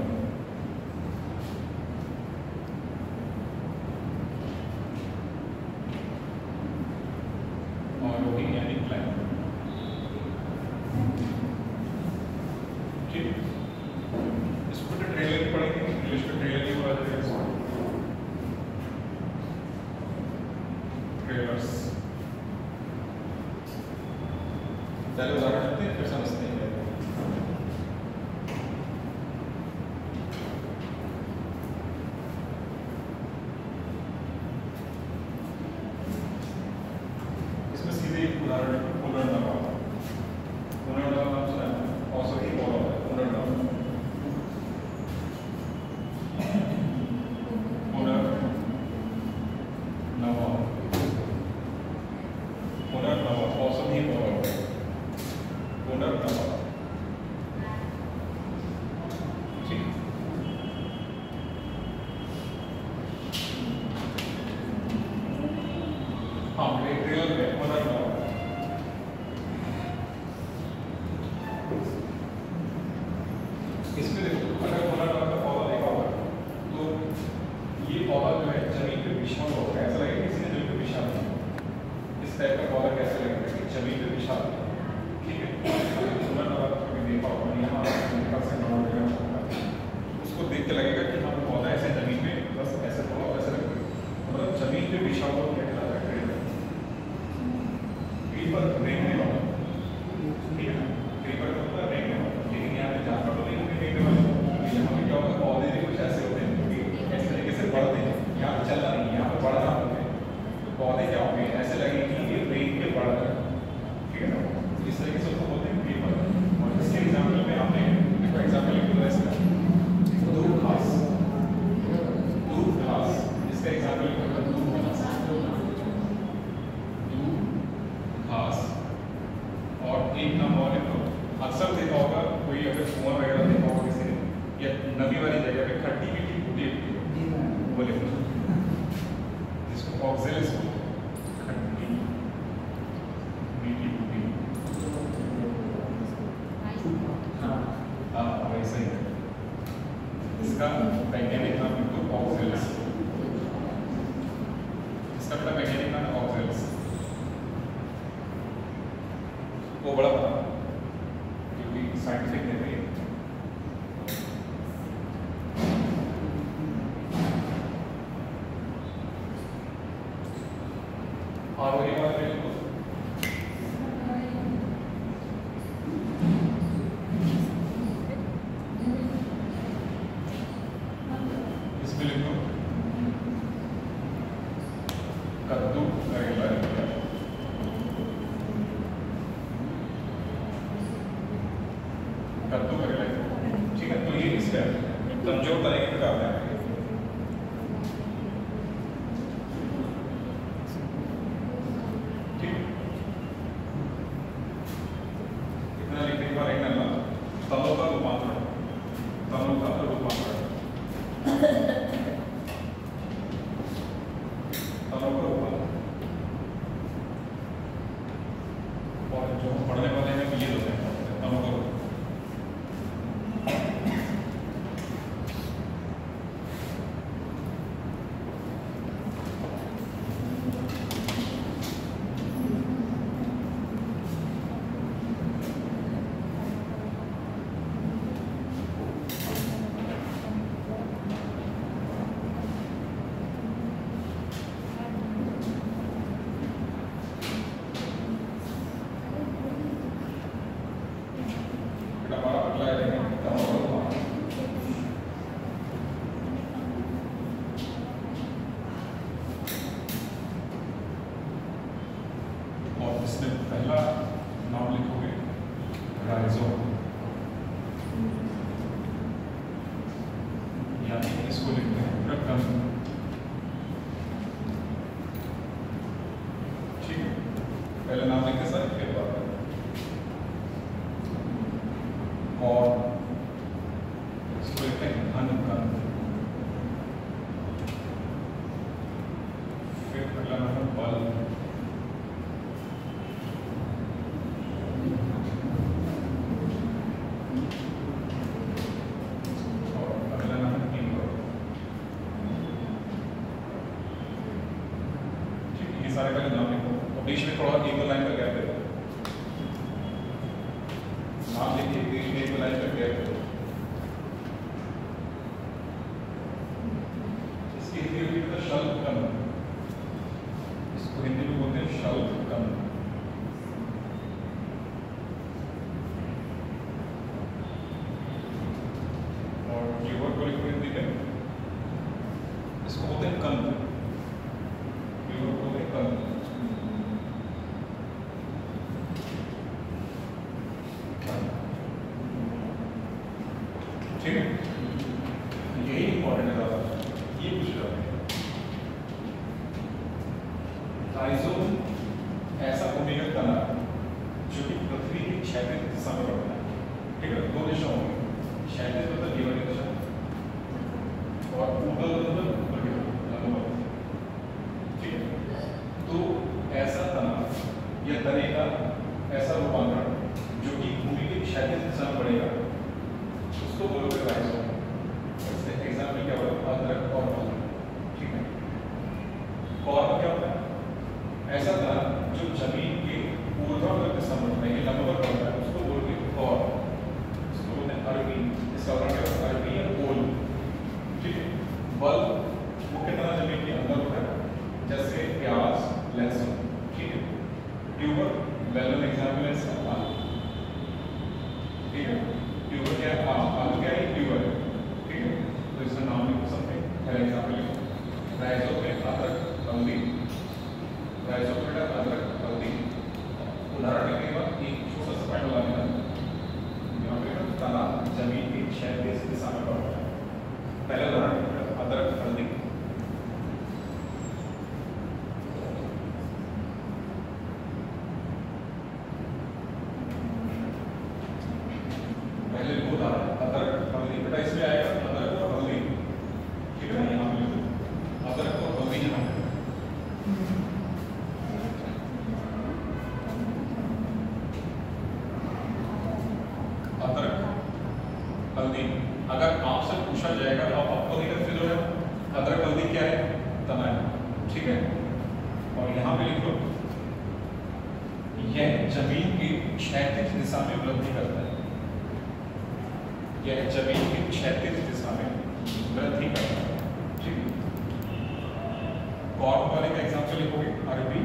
आरोही यानी क्लाइंबर, ठीक। इसको तो ट्रेलर ही पढ़ेंगे, इंग्लिश में ट्रेलर ही बोला जाएगा इसको, ट्रेलर्स। पहले उदाहरण लेते हैं फिर समझते हैं। इसमें सीधे एक उदाहरण है पुनर्नवा, पुनर्नवा नाम सुना है, औषधि बोला है पुनर्नवा, पुनर्नवा, पुनर्नवा औषधि बोला है, पुनर्नवा, ठीक। हाँ ट्रेलर में पुनर्नवा, इसमें देखो अगर पुनर्नवा का पौधा देखा होगा तो ये पौधा जो है जमीन पे बिछा हुआ होगा, ऐसा लगेगा किसी ने जमीन पे बिछा दिया। इस टाइप का पौधा कैसे लगेगा कि जमीन पे बिछा दिया, ठीक है। पुनर्नवा कभी देखा होगा यहाँ उसको देख के लगेगा कि हाँ पौधा ऐसे जमीन में बस ऐसे पौधा ऐसे लगेगा, मतलब जमीन पे बिछा हुआ क्या कहलाता है, क्रीपर रेंगने वाला, ठीक है ना। क्रीपर का मतलब रेंगने वाला, लेकिन यहाँ पे जानवर तो नहीं रेंगने वाले, यहाँ पे क्या होगा पौधे भी कुछ ऐसे होते हैं कि इस तरीके से बढ़ते हैं, यहाँ पे चलना नहीं, यहाँ पे बढ़ना होते हैं। पौधे क्या होंगे ऐसे लगेंगे कि ये रेंग के बढ़ रहे हैं, ठीक है ना। इस तरीके से उसको बोलते हैं क्रीपर। और इसके एग्जाम्पल में आपने एग्जाम्पल लिख दिया इसका दूब घास, दूब घास, इसका एग्जाम्पल लिखा दूब घास, दूब घास। और एक नाम और लिखो, अक्सर देखा होगा कोई अगर कुआं वगैरह देखा होगा किसी ने या नदी वाली जगह पे खट्टी मीठी बूटी वो लिखो, जिसको ऑक्सेलिस बोलते हैं, खट्टी मीठी बूटी। हाँ वैसे ही इसका वैज्ञानिक नाम लिखो ऑक्सेलिस, इसका अपना वैज्ञानिक नाम है ऑक्सेलिस। वो बड़ा बड़ा क्योंकि साइंटिफिक है भाई। और वही बात है इसमें लिखो कद्दू करेला, कद्दू करेला, ठीक है। तो ये इसका कमजोर तरीके का है, ठीक। इतना लिखने के बाद एक नंबर तलों का रूपांतरण, तलों का रूपांतरण, तलों का रूपांतरण। और जो पढ़ने वाले हैं ये होते हैं तलों का पहले नाम लिखते सर, फिर बात और इसको लिखते हैं घन कंद, फिर अगला नाम है बल, और अगला नाम है तीव्र। ठीक है, ये सारे पहले नाम लिखो और बीच में थोड़ा एक दो लाइन का गैप देता नाम लिखिए, बीच में एक दो लाइन का गैप देता। इसकी हिंदी में लिखते हैं शल्ककंद, इसको हिंदी में बोलते हैं शल्ककंद। और कीवर्ड को लिखो हिंदी में, इसको बोलते हैं कंद, कीवर्ड को बोलते हैं कंद। ठीक है, यही इंपॉर्टेंट है दादा, ये पूछ रहा है। राइजोम ऐसा भूमिगत तना जो कि पृथ्वी की क्षैतिज दिशा में बढ़ता है। ठीक है, दो दिशाओं में, क्षैतिज मतलब ये वाली दिशा और ऊर्ध्व मतलब ऊपर की लंबवत। ठीक है, तो ऐसा तना या तने का ऐसा रूपांतरण जो कि भूमि की क्षैतिज दिशा में बढ़ेगा, उसको बोलोगे राइजोम। जैसे एग्जाम्पल क्या होगा, अदरक और हल्दी। ठीक है, कॉर्म क्या होता है, ऐसा तना जो जमीन के ऊर्ध्वाधर दिशा में बढ़ता है, लंबवत बढ़ता है, उसको बोलोगे कॉर्म। उसको बोलते हैं अरबी, इसका उदाहरण क्या होता है, अरबी या ओल। ठीक है, बल मुख्य तना जमीन के अंदर होता है, जैसे प्याज, लहसुन। ठीक है, ट्यूबर वेल नोन एग्जाम्पल है इसका आलू। ठीक है, ट्यूबर क्या है, आलू क्या है, ट्यूबर है। ठीक है, तो इसका नाम लिखो सकते हैं, पहले एग्जाम्पल लिखो, राइजोम में अदरक हल्दी, राइजोम में अदरक हल्दी। उदाहरण लिखने के बाद एक छोटा सा पॉइंट लगा देना, यहाँ पे तना जमीन की क्षैतिज दिशा में बढ़ता है। पहले उदाहरण अदरक हल्दी, पहले लिखो उदाहरण अदरक हल्दी। बेटा इसमें आएगा अदरक और हल्दी। ठीक है ना, यहाँ पे लिखो अदरक और हल्दी यहाँ पे। अदरक हल्दी, अगर आपसे पूछा जाएगा तो आप आपको नहीं कंफ्यूज हो जाए, अदरक हल्दी क्या है, तना है। ठीक है, और यहाँ पे लिखो यह जमीन की क्षैतिज दिशा में वृद्धि करता है, यह जमीन की क्षैतिज दिशा में वृद्धि करता है। ठीक है, कॉर्म वाले का एग्जाम्पल लिखोगे अरबी,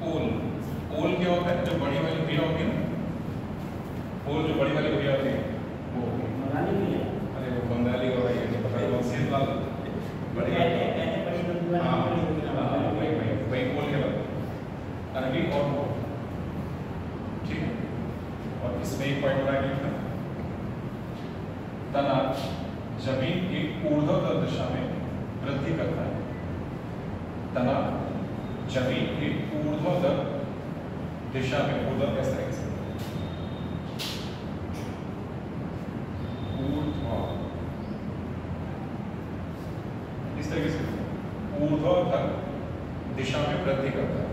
ओल। ओल क्या होता है, जो बड़ी वाली भुइयां होती है ना, ओल जो बड़ी वाली भुइयां होती है वो बंगाली भुइयां। अरे वो बंगाली हो रही है, जो पता है वो सीध वाला बड़ी वही ओल के बाद अरबी और ओल। ठीक है, और इसमें एक पॉइंट बना लिखना, तना जमीन की ऊर्ध्वाधर दिशा में वृद्धि करता है, तना जमीन की ऊर्ध्वाधर दिशा में, ऊर्ध्व किस तरीके से, इस तरीके से ऊर्ध्वाधर दिशा में वृद्धि करता है।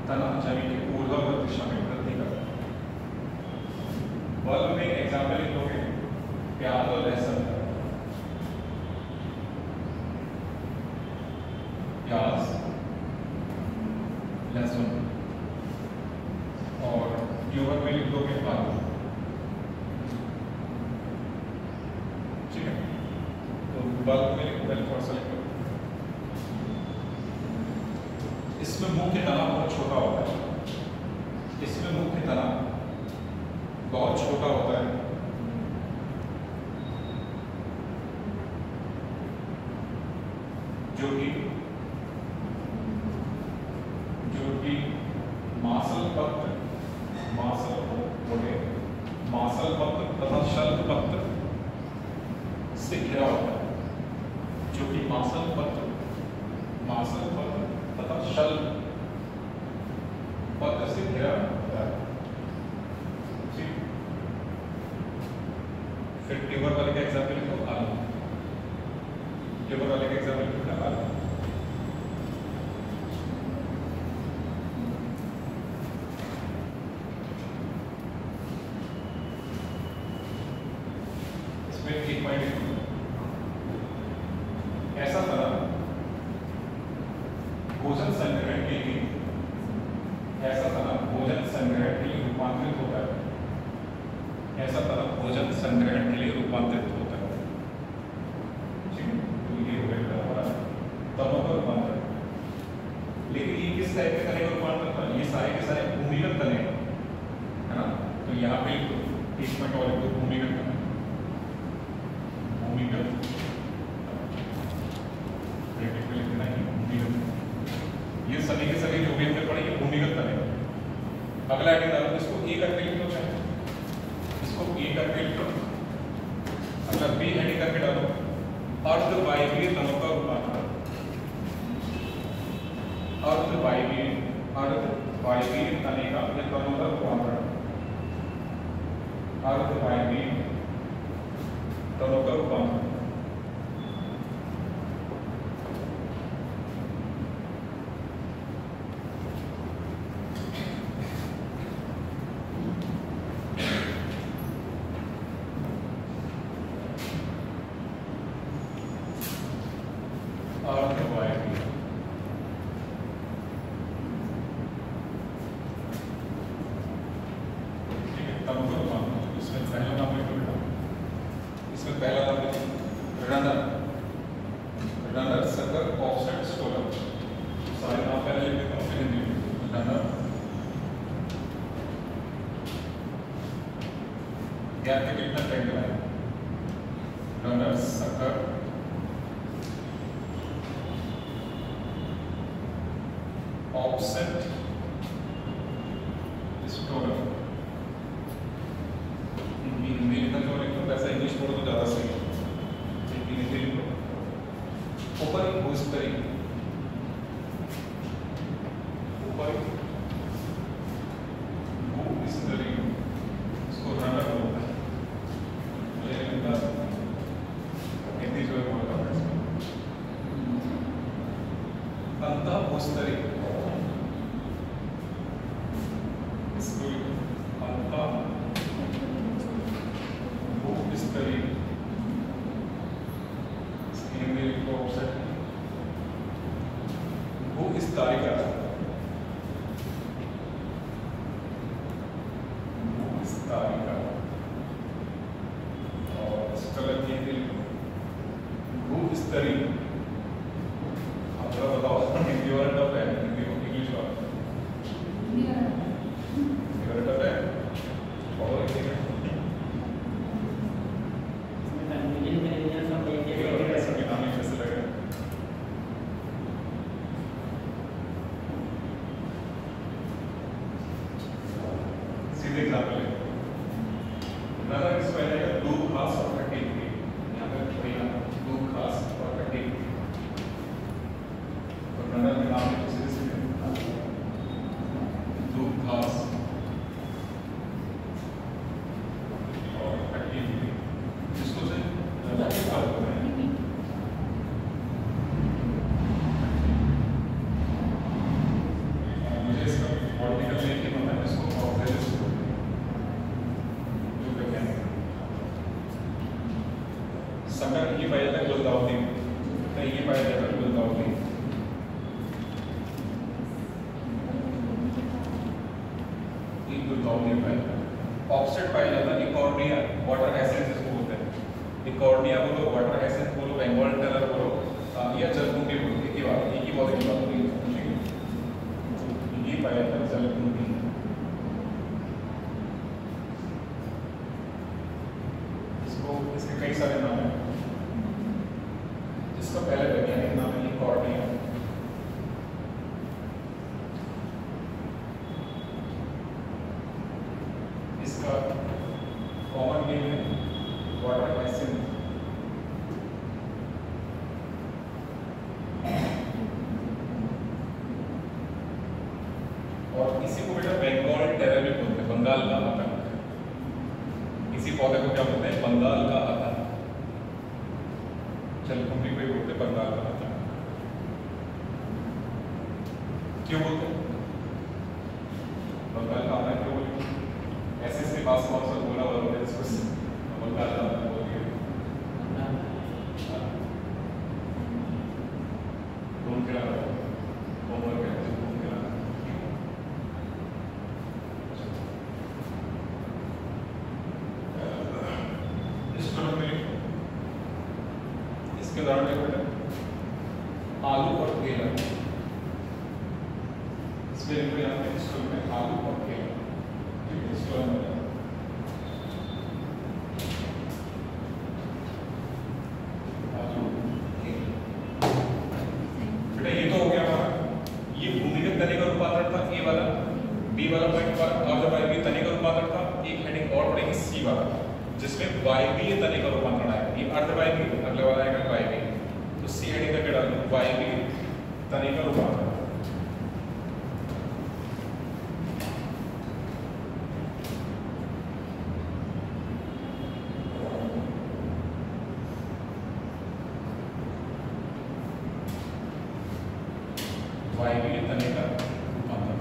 तना जमीन की ऊर्ध्वाधर दिशा में वृद्धि करता है। बल में एग्जाम्पल लिखोगे प्याज और लहसुन, प्याज लहसुन, और ट्यूबर में लिख दोगे आलू। ठीक है, तो बल्ब में लिखो, पहले थोड़ा सा लिखो, इसमें मुख्य तना बहुत छोटा होता है, इसमें मुख्य तना बहुत छोटा होता है, जो कि मासल पत्र तथा शल्क पत्र से घिरा होता है, जो कि मासल पत्र तथा शल पत्र से घिरा होता है। ठीक, फिर ट्यूबर वाले का एग्जाम्पल लिखो आलू, ट्यूबर वाले का एग्जाम्पल लिखो आलू। इसमें एक पॉइंट लिखो, ऐसा तरह भोजन संग्रहण के लिए, ऐसा तरह भोजन संग्रहण के लिए रूपांतरित होता है, ऐसा तरह भोजन संग्रहण के लिए रूपांतरित होता है। ठीक है, तो ये हो गया हमारा तनों का रूपांतरण। लेकिन ये किस टाइप के तने का रूपांतरण था? ये सारे के सारे भूमिगत तने है ना। तो यहाँ पे एक मिनट और लिखो, भूमिगत तने, भूमिगत लिखना है भूमिगत। ये सभी के सभी जो भी हमने पढ़े ये भूमिगत तने। अगला हेडिंग डालो, इसको ए करके लिख लो, चाहे इसको ए करके लिख लो। अगला बी हेडिंग करके डालो, अर्धवायवीय तनों का रूपांतरण। अर्धवायवीय तने का या तनों का रूपांतरण, अर्धवायवीय तनों का रूपांतरण। ऑफसेट स्टोरर, हिंदी लिखना जो लिखो वैसा इंग्लिश पढ़ो तो ज़्यादा सही है। हिंदी लिखो, ऊपर भूस्तरी, ऊपर भूस्तरी, इसको रनर बोलते हैं। हिंदी जो है बोलता है अंतः भूस्तरी, संगठन की पाया जाता है गुलदाउदी, ये पाया जाता है गुलदाउदी। गुलदाउदी पाया जाता है। ऑफसेट पाया जाता है इकॉर्डिया, वाटर एसेंस इसको बोलते हैं। इकॉर्डिया बोलो, वाटर एसेंस बोलो, बेंगोल टेलर बोलो, या जलकुंभी बोलो, एक ही बात की बात हो रही है। ये पाया जाता है जलकुंभी। इसको इसके कई सारे नाम हैं। इसका पहले वैज्ञानिक नाम है इकॉर्डिया। इसका कॉमन नेम है वाटर एसेंस। इसी को बेटा बंगाल टेरर भी बोलते हैं, बंगाल का आतंक। इसी पौधे को क्या बोलते हैं? बंगाल का आतंक। जलकुंभी को बोलते हैं बंगाल का आतंक। क्यों बोलते हैं बंगाल का आतंक? क्यों बोलते हैं? ऐसे इसके पास कौन सा बोला हुआ है इसको बंगाल का आतंक बोलते हैं? ढूंढ के लाना होमवर्क है, ढूंढ के लाना। इसके उदाहरण देखो बेटा, आलू और केला। इसमें लिखो यहाँ पे स्कूल में आलू और केला। ठीक है, इसको हम आलू केला। बेटा ये तो हो गया हमारा, ये भूमिगत तने का रूपांतरण था ए वाला, बी वाला पॉइंट पर अर्धवायवीय तने का रूपांतरण था। एक हेडिंग और पड़ेगी सी वाला, जिसमें वायवीय तने का रूपांतरण आएगा। ये अर्धवायवीय, अगले वाला आएगा वायवीय। तो सी हेडिंग का क्या डालना? वायवीय तने का रूपांतरण। वायवीय तने का रूपांतरण।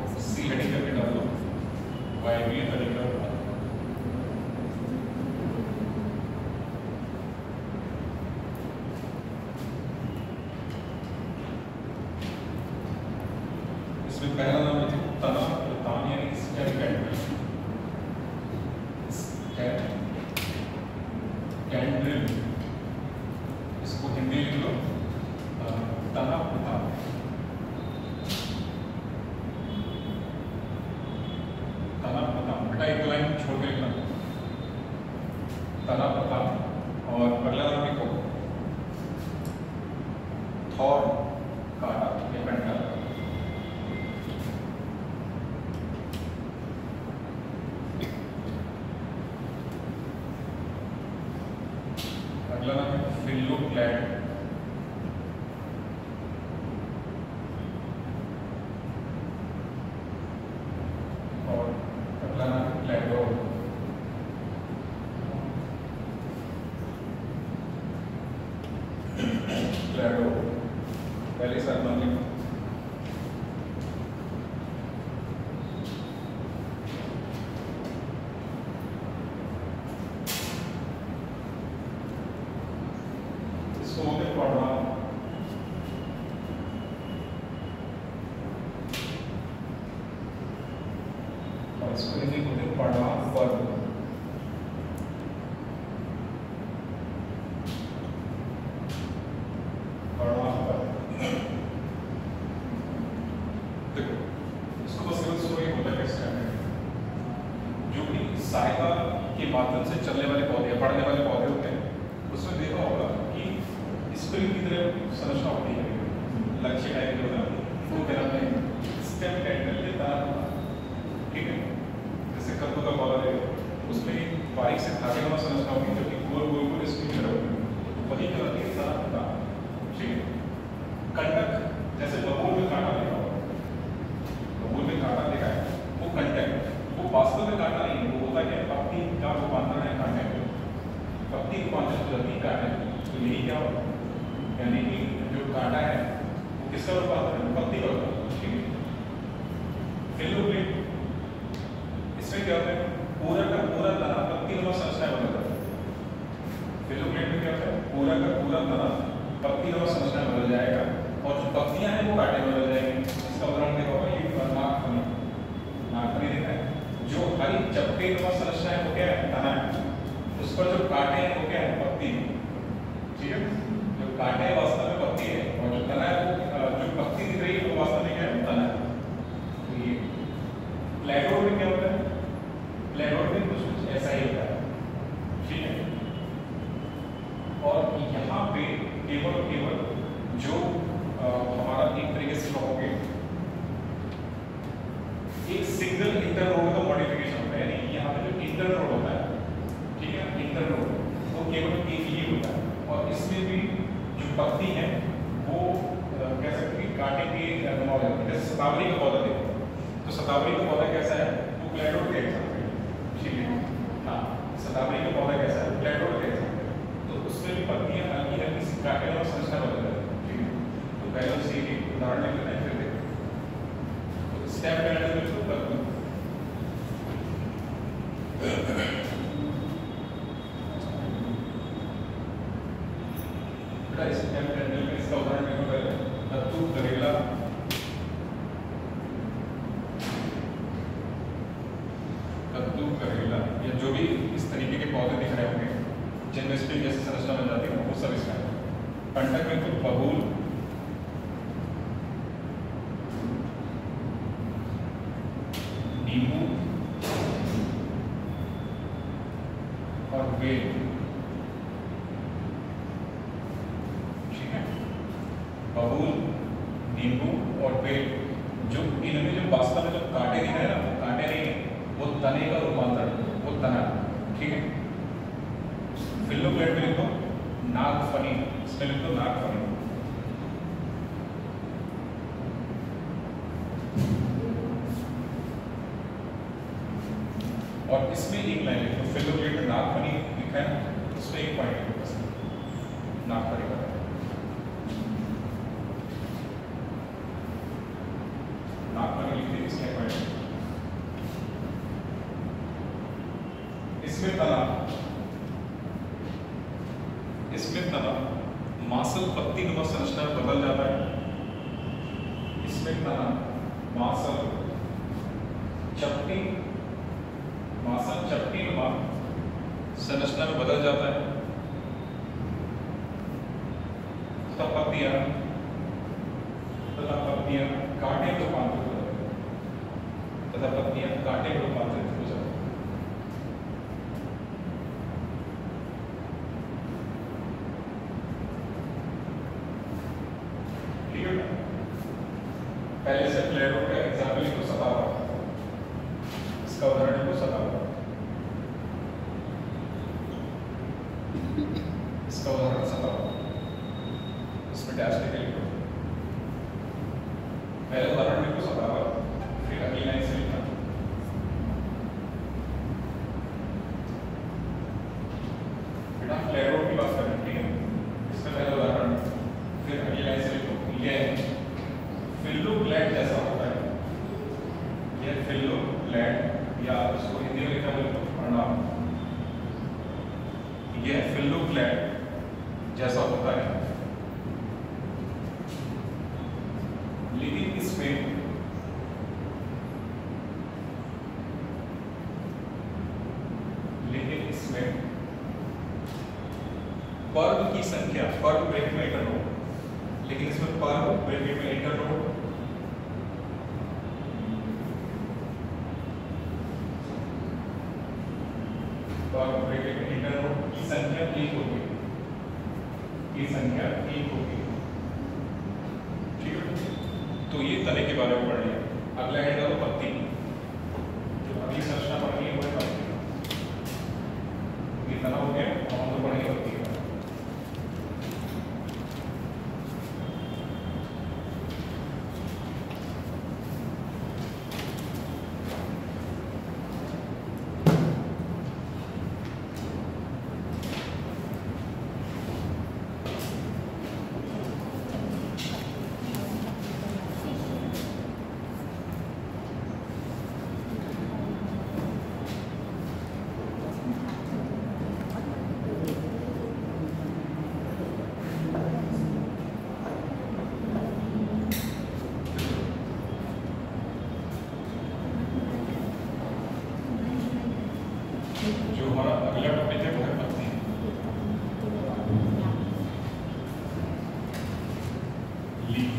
तो सी हेडिंग करके डाल दो, वायवीय तने का रूपांतरण। इसमें पहला नाम है तना, तान यानी कैंड्रिल। इसको हिंदी लिख लो तना प्रताप। तना प्रताप बेटा एक लाइन छोड़ के लिखना, तना प्रताप। और अगला नाम लिखो थॉर काटा या कंटा। अगला नाम है फिलोक्लैड। और अगला नाम है क्लैडोड। क्लैडोड पहले साथ नाम लिखो। इसको होते पढ़ना, और इसको हिंदी होते पढ़ना वर्ग। देखो इसको बस केवल स्टोरी होता है स्टैंडर्ड, जो भी सहायता के माध्यम से चलने वाले पौधे, बढ़ने वाले पौधे होते हैं, उसमें देखा होगा कि स्प्रिंग की तरह संरचना होती है, लक्ष्य टाइप की होता है, वो कहते हैं स्टेम टेंडल के तार। ठीक है, जैसे कद्दू का पौधा देखो, उसमें बारीक से धागे वाला संरचना होगी, जो कि गोल गोल गोल स्प्रिंग की तरह होगी, वही कहलाती है तार। ठीक है, कंटक जैसे बबूल में कांटा देखा होगा, बबूल में कांटा देखा है, वो कंटक, वो वास्तव में कांटा नहीं है, वो होता है पत्ती का रूपांतरण है कांटे में, पत्ती रूपांतरित हो जाती है कांटे में। तो यही क्या होगा, यानी कि जो कांटा है वो किसका रूपांतरण है? पत्ती का रूपांतरण। ठीक है, फिलोक्लेड इसमें क्या होता है? पूरा का पूरा तना पत्ती नुमा संरचना बना जाता है। फिलोक्लेड में क्या होता है? पूरा का पूरा तना पत्ती नुमा संरचना बदल जाएगा, और जो पत्तियां हैं वो कांटे में बदल जाएंगी। इसका उदाहरण देखा होगा, ये नागफनी, नागफनी देखा है, जो हरी चपटे नुमा संरचना है वो क्या है? तना है, उस पर जो कांटे हैं वो क्या है? पत्ती। ठीक है, जो कांटे वास्तव में पत्ती है, और जो तना है वो जो पत्ती दिख रही है वो वास्तव में क्या है? तना है। तो ये क्लैडोड में क्या होता है? क्लैडोड में कुछ ऐसा ही होता है। ठीक है, और यहाँ पे केवल जो हमारा एक तरीके से कहोगे एक सिंगल पत्ती है वो कह सकते हैं कांटे की नुमा हो जाती है। जैसे शतावरी का पौधा देखो तो शतावरी का पौधा कैसा है, वो क्लैडोड के एग्जाम्पल है, ठीक है। हाँ, शतावरी का पौधा कैसा है, क्लैडोड के एग्जाम्पल है। तो उसमें भी पत्तियां हल्की हल्की सी कांटे और संरचना बदल जाती है, ठीक है। तो पहले से एक उदाहरण लेते हैं, फिर देखते हैं। तो स्टेप कैलेंडर में शुरू करते हैं। बेटा स्टेप कैलेंडर में इसका उदाहरण देखो पहले, कद्दू, करेला, कद्दू, करेला, या जो भी इस तरीके के पौधे दिख रहे होंगे जिनमें स्प्रिंग जैसी संरचना बन जाती है वो सब इसका है। कंटक में तो बबूल, नींबू और बेल, ठीक है। बबूल, नींबू और बेल, जो इनमें जो वास्तव में जो कांटे दिख रहे हैं ना, वो कांटे नहीं है, वो तने का रूपांतर, वो तना, ठीक है। फिल्लो प्लेट में लिखो नागफनी, इसमें लिखो नागफनी। और इसमें एक लाइन लिखो, फिल्लो प्लेट में नागफनी लिखा है, इसमें एक पॉइंट लिखो बस, नागफनी का। नागफनी लिख दी, इसमें पॉइंट। इसमें तना, इसमें तना मासल पत्ती नुमा संरचना में बदल जाता है। इसमें तना मासल चपटी, मासल चपटी नुमा संरचना में बदल जाता है। तथा पत्तियां कांटे में रूपांतरित हो जाती है, तथा पत्तियां कांटे में रूपांतरित हो जाती है। पहले से क्लैडोड का एग्जाम्पल को सतावा, इसका उदाहरण को सतावा, इसका उदाहरण सतावा, इसमें डैश लेके लिखो। पहले उदाहरण लिखो सतावा, फिर अगली लाइन से लिखना। बेटा क्लैडोड की बात करें, ठीक है। इसमें पहले उदाहरण, फिर अगली लाइन से लिखो। ये फिल्लो प्लेट जैसा होता है, यह फिल्लो प्लेट, या उसको हिंदी में लिखा है प्रणाम, यह फिल्लो प्लेट जैसा होता है, लेकिन इसमें पर्व की संख्या, पर्व ब्रैकेट में इंटर नोड, लेकिन इसमें पर्व ब्रैकेट में इंटर नोड की संख्या 1 होगी, की संख्या 1 होगी, ठीक है। तो ये तने के बारे में पढ़ लिया। अगला आएगा तो पत्ती, जो अगली संरचना पढ़नी है वो है पत्ती। ये तना हो गया, और हम तो पढ़ेंगे पत्ती का। जो हमारा अगला टॉपिक है वो है पत्ती। लीफ,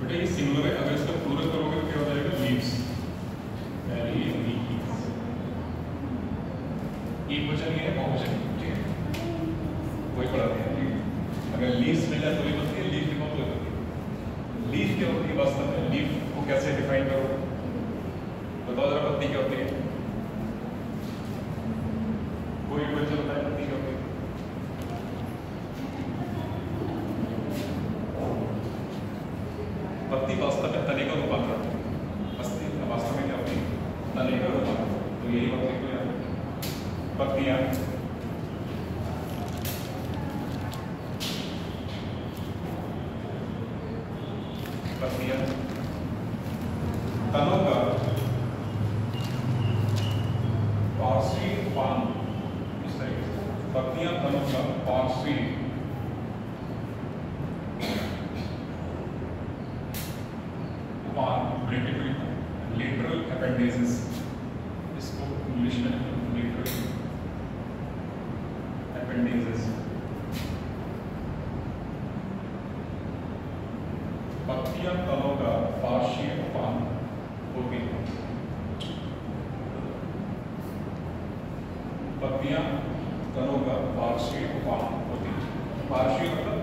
बेटा ये सिंगुलर है, अगर इसका प्लूरल करोगे तो क्या हो जाएगा? लीव्स। एक वचन ये है, बहुवचन, ठीक है, वही पढ़ाते हैं, ठीक है। अगर लीव्स मिल जाए तो ये बनती है, लीफ की बहुत होती है। लीफ क्या होती है वास्तव में? लीफ को कैसे डिफाइन करो, बताओ जरा। पत्ती क्या होती है? कोई बच्चा बताए पत्ती क्या होती है? पत्ती वास्तव में तने का रूपांतर, पत्ती वास्तव में क्या होती है? तने का रूपांतर। तो यही बात लिखो यार, पत्तियां तनों का पार्श्वी उपांग, इस तरीके से पत्तियां तनों का पार्श्वी उपांग, लेटरल एपेंडिसेस, इसको इंग्लिश में लेटरल एपेंडिसेस, पत्तियां तनों का पार्श्वी उपांग होती हैं। पत्तियां तनों का पार्श्वी उपांग होती हैं। पार्श्वी मतलब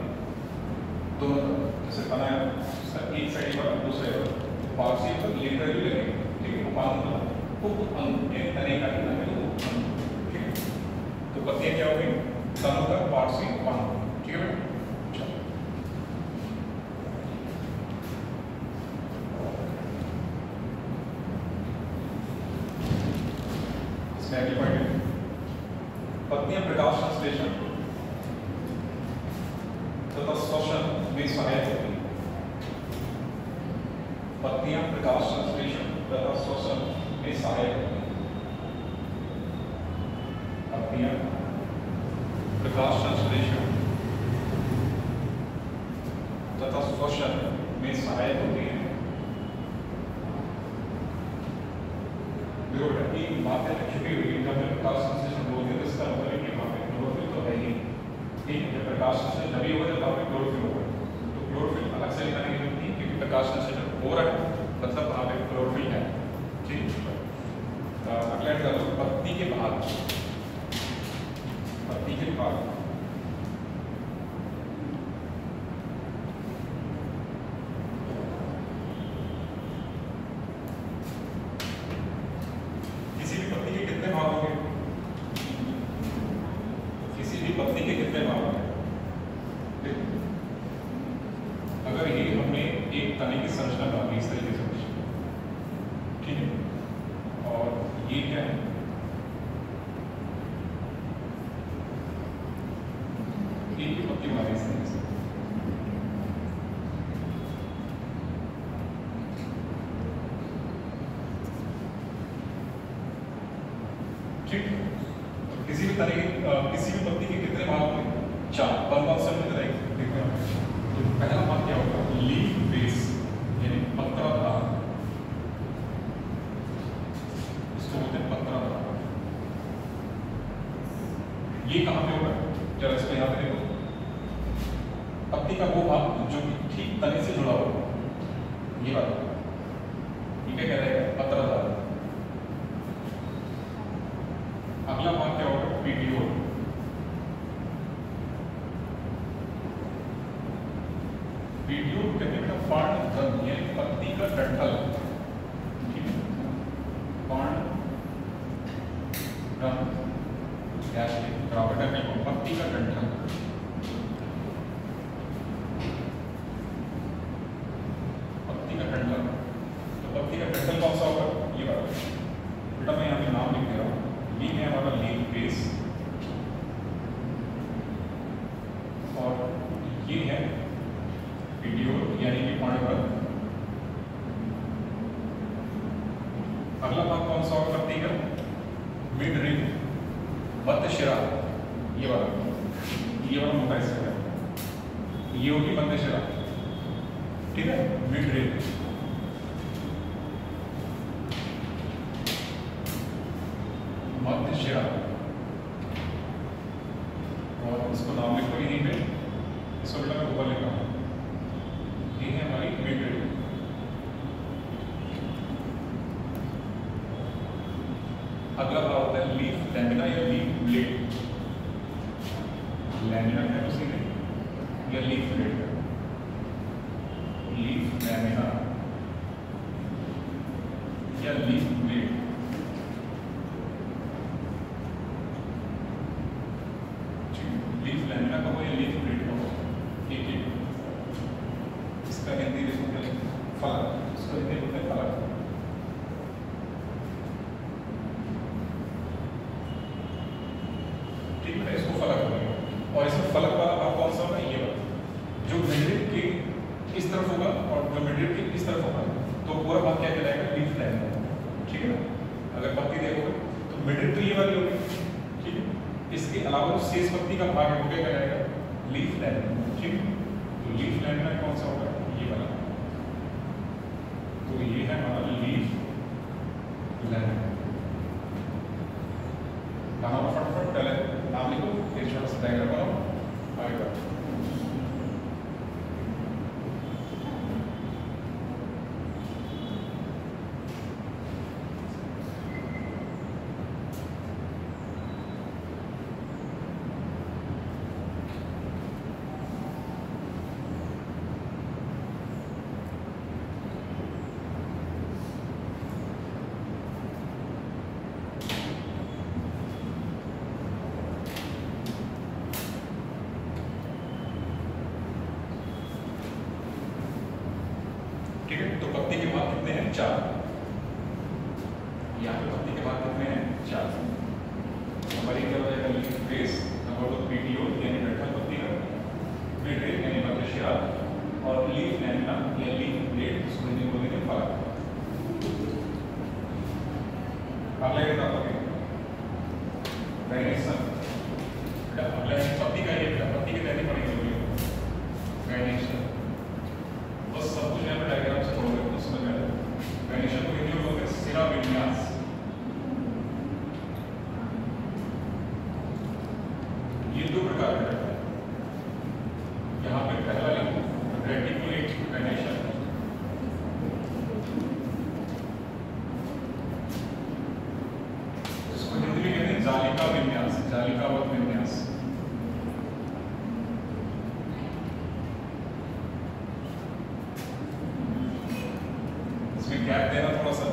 दोनों तरफ, जैसे तना है एक साइड पर दूसरे पर, पार्श्वी मतलब लेटरली लगे, ठीक है। उपांग मतलब उपअंग, तने का ही ना है, उपअंग, ठीक है। तो पत्तियां क्या होगी? तनों का पार्श्वी उपांग, ठीक है। पत्तियां प्रकाश संश्लेषण तथा श्वसन में सहायक होती हैं। पत्तियां प्रकाश संश्लेषण तथा श्वसन में सहायक होती हैं। पत्तियां प्रकाश संश्लेषण तथा श्वसन में सहायक होती हैं। एक बात है छुपी हुई, जब प्रकाश संश्लेषण बोलते हैं तो इसका मतलब है कि वहाँ पे क्लोरोफिल तो है ही, ठीक है। जब प्रकाश संश्लेषण तभी होगा जब वहाँ पे क्लोरोफिल होगा, तो क्लोरोफिल अलग से लिखाने की जरूरत नहीं, क्योंकि प्रकाश संश्लेषण हो रहा है मतलब वहाँ पे क्लोरोफिल है, ठीक। अगला एग्जाम्पल, पत्ती के भाग, पत्ती के भाग पत्ती के कितने भाग हैं? अगर ये हमने एक तने की संरचना बनाई इस तरीके से, ठीक है, और ये क्या है? एक ही पत्ती बनाई इस तरीके से, ठीक। किसी भी तने किसी भी पत्ती के कितने भाग होंगे? 4। कौन कौन से होंगे? तो पहला भाग क्या होगा? लीफ बेस, यानी पत्रा भाग, इसको बोलते हैं पत्रा भाग। ये कहाँ पे होगा? जरा इसको यहाँ पे देखो, पत्ती का वो भाग जो ठीक तने से जुड़ा होगा, ये बात ये क्या कह रहा है? पत्रा भाग। अगला भाग क्या होगा? पीटियोल। पीटियोल कहते हैं पर्ण ग्रंथ, यानी पत्ती का डंठल, ठीक है। पर्ण ग्रंथ बराबर करने को पत्ती का डंठल, पत्ती का डंठल। तो पत्ती का डंठल कौन सा होगा? ये बात बेटा मैं यहाँ पे नाम लिख दे रहा हूँ। ये है हमारा लीफ बेस और ये है पीटियोल यानी कि पर्णग्रंथ। अगला भाग कौन सा होगा पत्ती का? मिड रिब, मध्य शिरा, ये वाला मोटा हिस्सा है, ये होगी मध्य शिरा, ठीक है। मिड रिब, मध्य शिरा, और इसको नाम लिखो यहीं पे, इसको बेटा मैं ऊपर लिख रहा हूँ, ये है हमारी मिड रिब। अगला भाग होता है लीफ लैमिना या लीफ ब्लेड। लैमिना है उसी में या लीफ ब्लेड, लीफ लैमिना या लीफ ब्लेड। लीफ लैमिना का हो या लीफ ब्लेड का हो, ठीक है। इसका हिंदी इस तरफ होगा तो पूरा भाग क्या कहलाएगा, लीफ लाइन, ठीक है ना। अगर पत्ती देखोगे तो मिडिल तो ये वाली होगी, ठीक है। इसके अलावा जो शेष पत्ती का भाग है वो क्या कहलाएगा, लीफ लाइन, ठीक है। तो लीफ लाइन में कौन सा होगा, ये वाला। तो ये है हमारा लीफ लाइन। कहाँ फटाफट पहले नाम लिखो, फिर छोटा सा डायग्राम बनाओ, आगे बढ़ो। ठीक है, तो पत्ती के भाग कितने हैं, 4। यहाँ पे पत्ती के भाग कितने हैं, 4। हमारी क्या हो जाएगा, लीफ बेस, नंबर 2 पीटीओ यानी डंठल पत्ती का, मिड रेल यानी मध्य शिरा, और लीफ लैमिना या लीफ ब्लेड, इसको हिंदी में बोलेंगे फलक। अगला एक टॉपिक गाइनेशन। अगला पत्ती का ये पत्ती के तैयारी पड़ेगी गाइनेशन, बस सब कुछ यहाँ पे डायग्राम से पढ़ोगे तो समझ में आ जाएगा। गाइनेशन को हिंदी में बोलते हैं सिरा विन्यास। ये 2 प्रकार का है। यहाँ पे पहला लिखो रेटिकुलेट गाइनेशन, इसको हिंदी में कहते हैं जालिका विन्यास, जालिकावत विन्यास। इसमें गैप देना थोड़ा सा,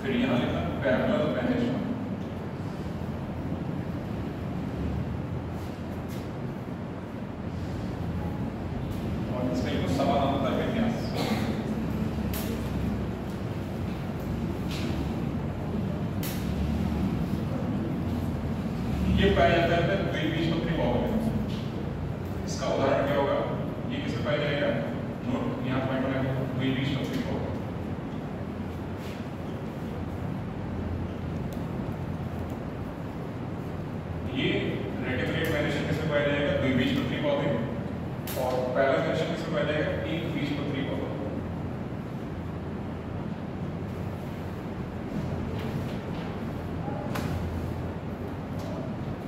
फिर यहाँ लिखना पैरेलल गाइनेशन। और इसमें लिखो समानांतर विन्यास। ये पाया जाता है द्विबीजपत्री बहुवचन। इसका उदाहरण क्या होगा, ये किसमें पाया जाएगा, नोट यहाँ पॉइंट बना के, द्विबीजपत्री बहुवचन। ये रेटिकुलेट गाइनेशन किसमें पाया जाएगा, द्विबीजपत्री पौधे, और पैरेलल गाइनेशन किसमें पाया जाएगा, एक बीजपत्री पौधे।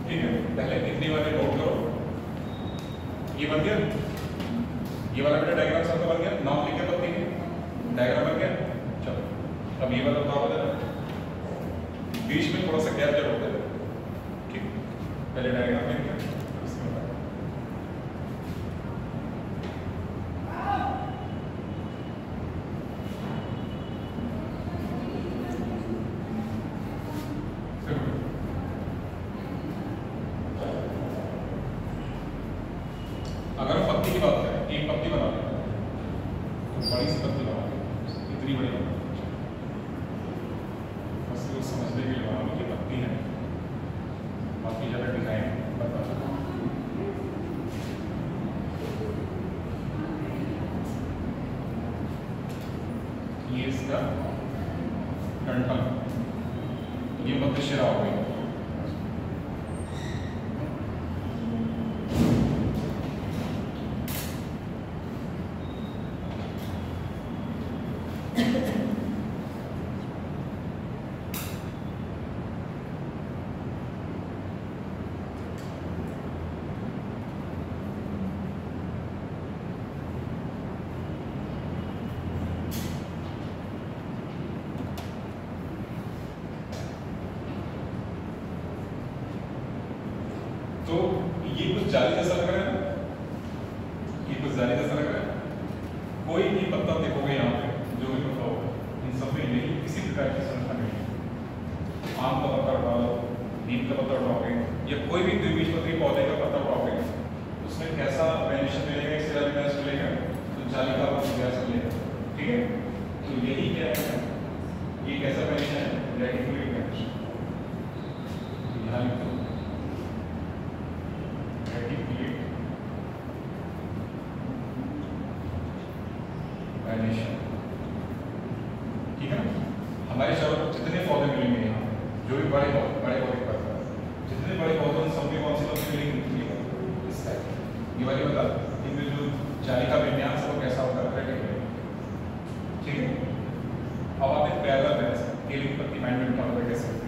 ठीक है, पहले इतनी वाले नोट करो, ये बन गया, ये वाला बेटा डायग्राम सबका बन गया, नाम लिख के पत्ती के डायग्राम बन गया। चलो अब ये वाला बताओ, बीच में थोड़ा सा गैप जरूर होता है, ठीक, पहले डायग्राम में क्या अगर हम पत्ती की बात करें, एक पत्ती बना लें तो बड़ी सी पत्ती बना लें, इतनी बड़ी बना लें, बस वो समझने के लिए बना लो कि पत्ती है, बाकी ज़्यादा डिजाइन बता दो। ये इसका डंठल, ये मध्य शिरा हो गई। तो ये कुछ जाली जैसा लग रहा है ना, ये कुछ जाली जैसा लग रहा है। कोई भी पत्ता देखोगे यहाँ पे, जो भी पत्ता होगा, इन सब में नहीं किसी प्रकार की संरचना नहीं है। आम का पत्ता उठा लो, नीम का पत्ता उठाओगे, या कोई भी द्विबीजपत्री पौधे का पत्ता उठाओगे, उसमें कैसा वेनिशन मिलेगा, एक सिरा विन्यास मिलेगा, तो जालिका विन्यास मिलेगा। ठीक है, तो यही क्या है, ये कैसा वेनिशन है, रेटिकुलेट वेनिशन। यहाँ लिखो गाइनेशन। हमारे चारों जितने पौधे मिलेंगे यहाँ, जो भी बड़े पौधे करता है, जितने बड़े पौधे सब में कौन सी मिलेंगी? इस टाइप ये वाली बता, इनमें जो जाली का विन्यास है वो कैसा होता है? ठीक है। अब आप एक पैरेलल बना सकते हैं, केले की पत्ती माइंड में उठा कैसे?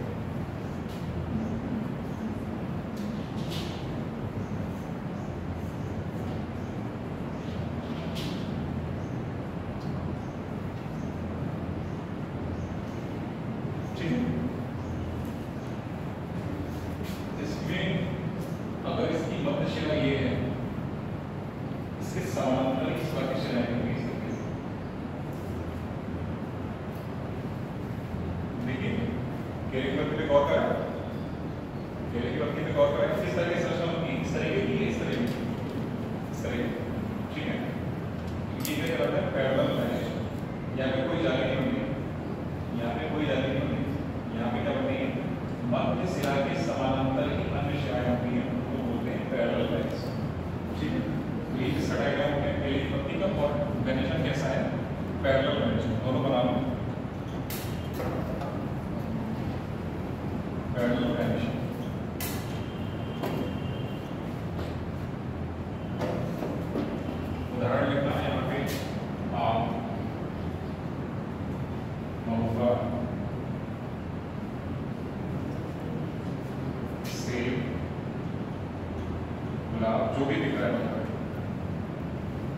जो भी दिख रहा है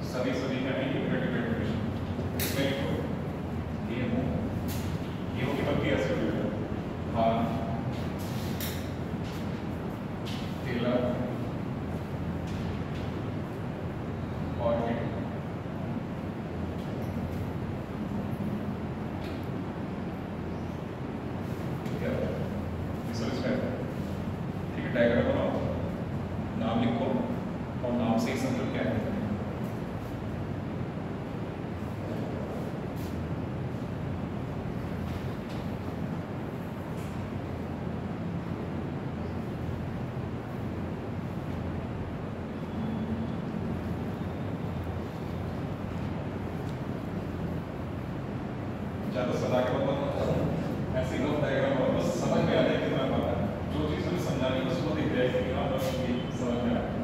सभी का ये की पत्ती ऐसे हाँ केला और ठीक है, डायग्राम बनाओ, नाम लिखो और नाम से ही समझो क्या है। ज़्यादा सदा के बाद ऐसे ही डायग्राम और बस समझ में आ जाए कि मैं पता है जो चीज़ मुझे समझानी है उसको दिख जाएगी कि हाँ बस ये समझ में आ रहा है।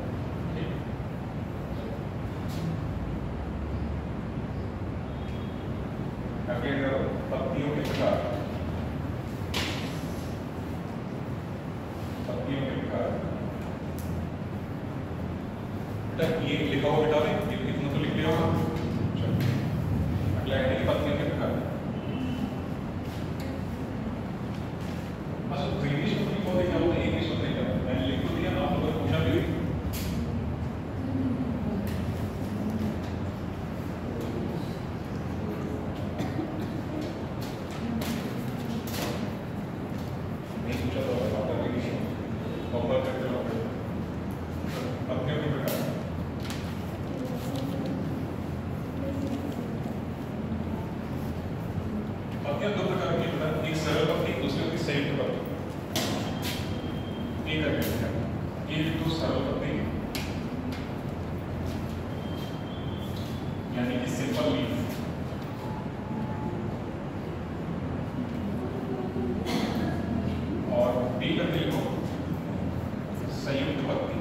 पत्तियों के प्रकार, पत्तियों के प्रकार बेटा ये लिखा हुआ बेटा ये इतना तो लिख लिया होगा। अगला है कि पत्तियों के प्रकार। अच्छा द्विबीजपत्री पौधे क्या होते हैं, एकबीजपत्री क्या होते हैं? मैंने लिख तो दिया, आप लोगों ने पूछा भी दो प्रकार की होता है, एक सरल पत्ती, दूसरी होती है संयुक्त पत्ती। एक करके ये तो सरल पत्ती यानी कि सिंपल लीफ, और बी करके लिखो संयुक्त पत्ती।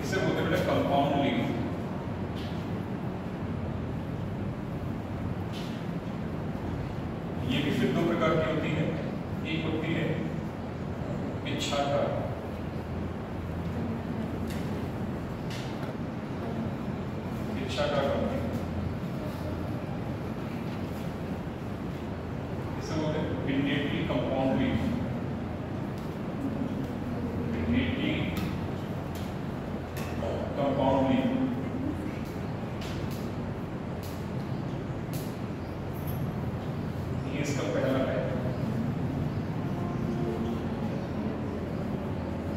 इसे बोलते हैं बेटा कंपाउंड लीफ। ये भी फिर दो प्रकार की होती है, एक होती है इच्छाकार, इच्छाकार पत्ती, इसे बोलते हैं pinnately compound leaf. Pinnately compound leaf इसका पहला है।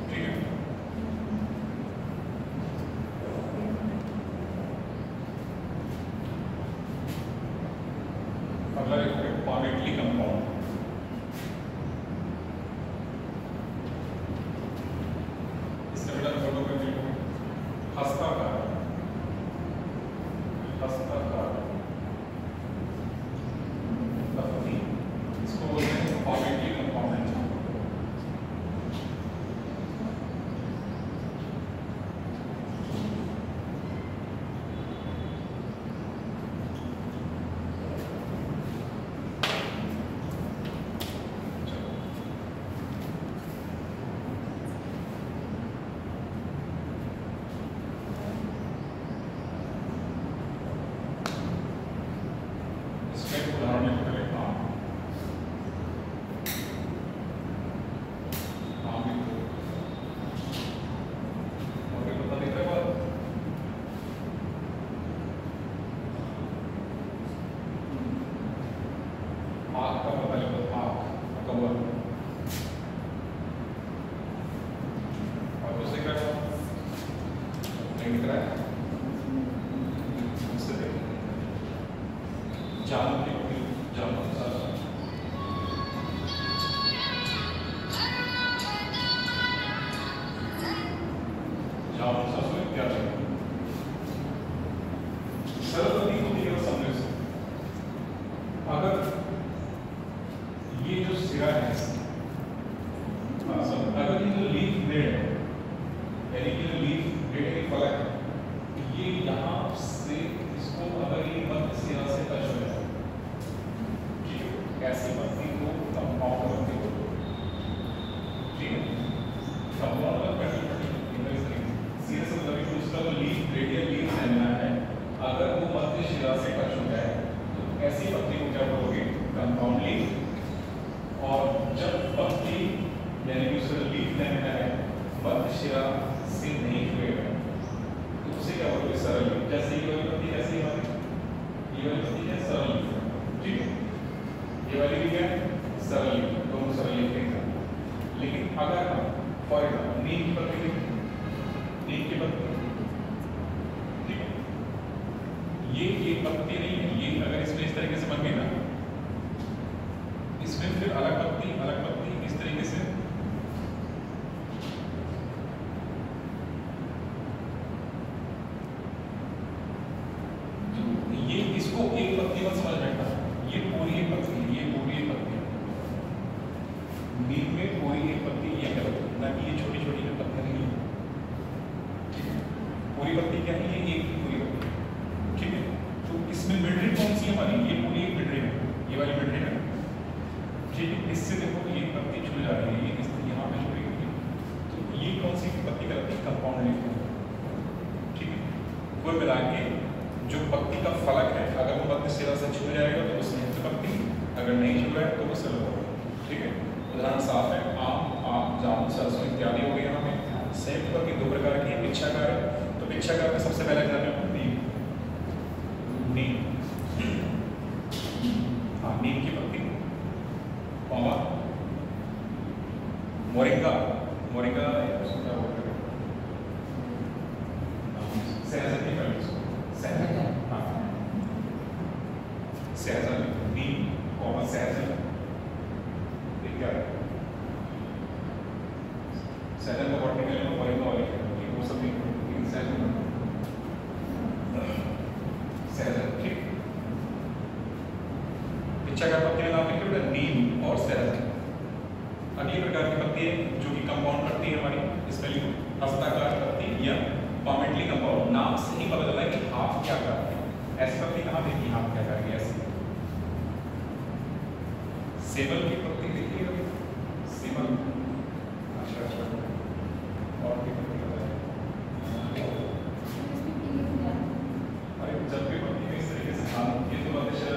ठीक है, अगला लिखोगे पामेटली कंपाउंड। इसका बेटा फोटो में लिखोगे हस्ताकार, हस्ताकार दिख रहा है इससे देखिए जामुन की पत्ती, जामुन के साथ जामुन सरसों इत्यादि सरस्वती होती है समझ से। अगर ये जो सिरा है अगर ये जो लीफ ब्लेड है यानी कि जो लीफ ब्लेड की फलक है ये यहाँ से इसको अगर ये मध्य सिरा से टच हो जाए ठीक है ऐसी पत्ती को कंपाउंड पत्ती को ठीक है कंपाउंड पत्ती सिरे से मतलब उसका जो लीफ ब्लेड या लीफ लेना है अगर वो मध्य शिरा से टच हो जाए तो ऐसी पत्ती को क्या बोलोगे कंपाउंड लीफ। और जब पत्ती यानी कि उसका लीफ लेना है मध्य शिरा से नहीं छुएगा तो उसे क्या बोलोगे सरल लीफ। जैसे ये वाली पत्ती कैसी है ये वाली पत्ती है सरल लीफ ठीक है ये वाली भी क्या है सरल लीफ दोनों सरल लीफ के हैं। लेकिन अगर हम फॉर एग्जाम्पल नीम की पत्ती नीम की पत्ती ठीक है ये पत्ती नहीं है ये अगर इसमें इस तरीके से बन गई ना इसमें फिर अलग पत्ती इस तरीके से तो ये इसको एक पत्ती मत समझ बैठना ये पूरी एक पत्ती नीम में पूरी एक पत्ती ये क्या ना कि ये छोटी छोटी पत्तियां नहीं है पूरी पत्ती क्या है ये एक पूरी पत्ती ठीक है। तो इसमें मिडरी कौन सी है हमारी ये पूरी एक मिडरी है ये वाली मिडरी है ठीक है। इससे देखो ये पत्ती छू जा रही है ये यहाँ पे छुई हुई तो ये कौन सी पत्ती कहलाती है कंपाउंड लीफ ठीक है। कुल मिला के जो पत्ती का फलक है अगर वो मध्य सिरा से छू जाएगा तो वो संयुक्त पत्ती अगर नहीं छू रहा है तो वो सरल होगा ठीक है। उदाहरण साफ है आम जामुन सरसों इत्यादि हो गए यहाँ पे। संयुक्त पत्ती दो प्रकार की है पिच्छाकार है तो पिच्छाकार में सबसे पहले एग्जाम्पल नीम हाँ नीम की पत्ती मोरिंगा मोरिंगा सहजन सहजन नीम सहजन क्या है सहजन का बॉटनिकल में मोरिंगा वाली वो सब सहजन ठीक पिच्छाकार पत्ती का नाम लिखिए नीम और सहजन। अगली प्रकार की पत्ती है जो कि कंपाउंड पत्ती है हमारी इसमें लिखो हस्ताकार पत्ती या कॉमेंटली कंपाउंड नाम से ही पता चला है कि हाथ क्या कर रही है ऐसी पत्ती कहाँ देखी हाथ क्या कर रही है ऐसी सेवल की पत्ती देखिए सेवल अच्छा और की पत्ती अरे जब भी पत्ती में इस तरीके से हाँ ये तो बात है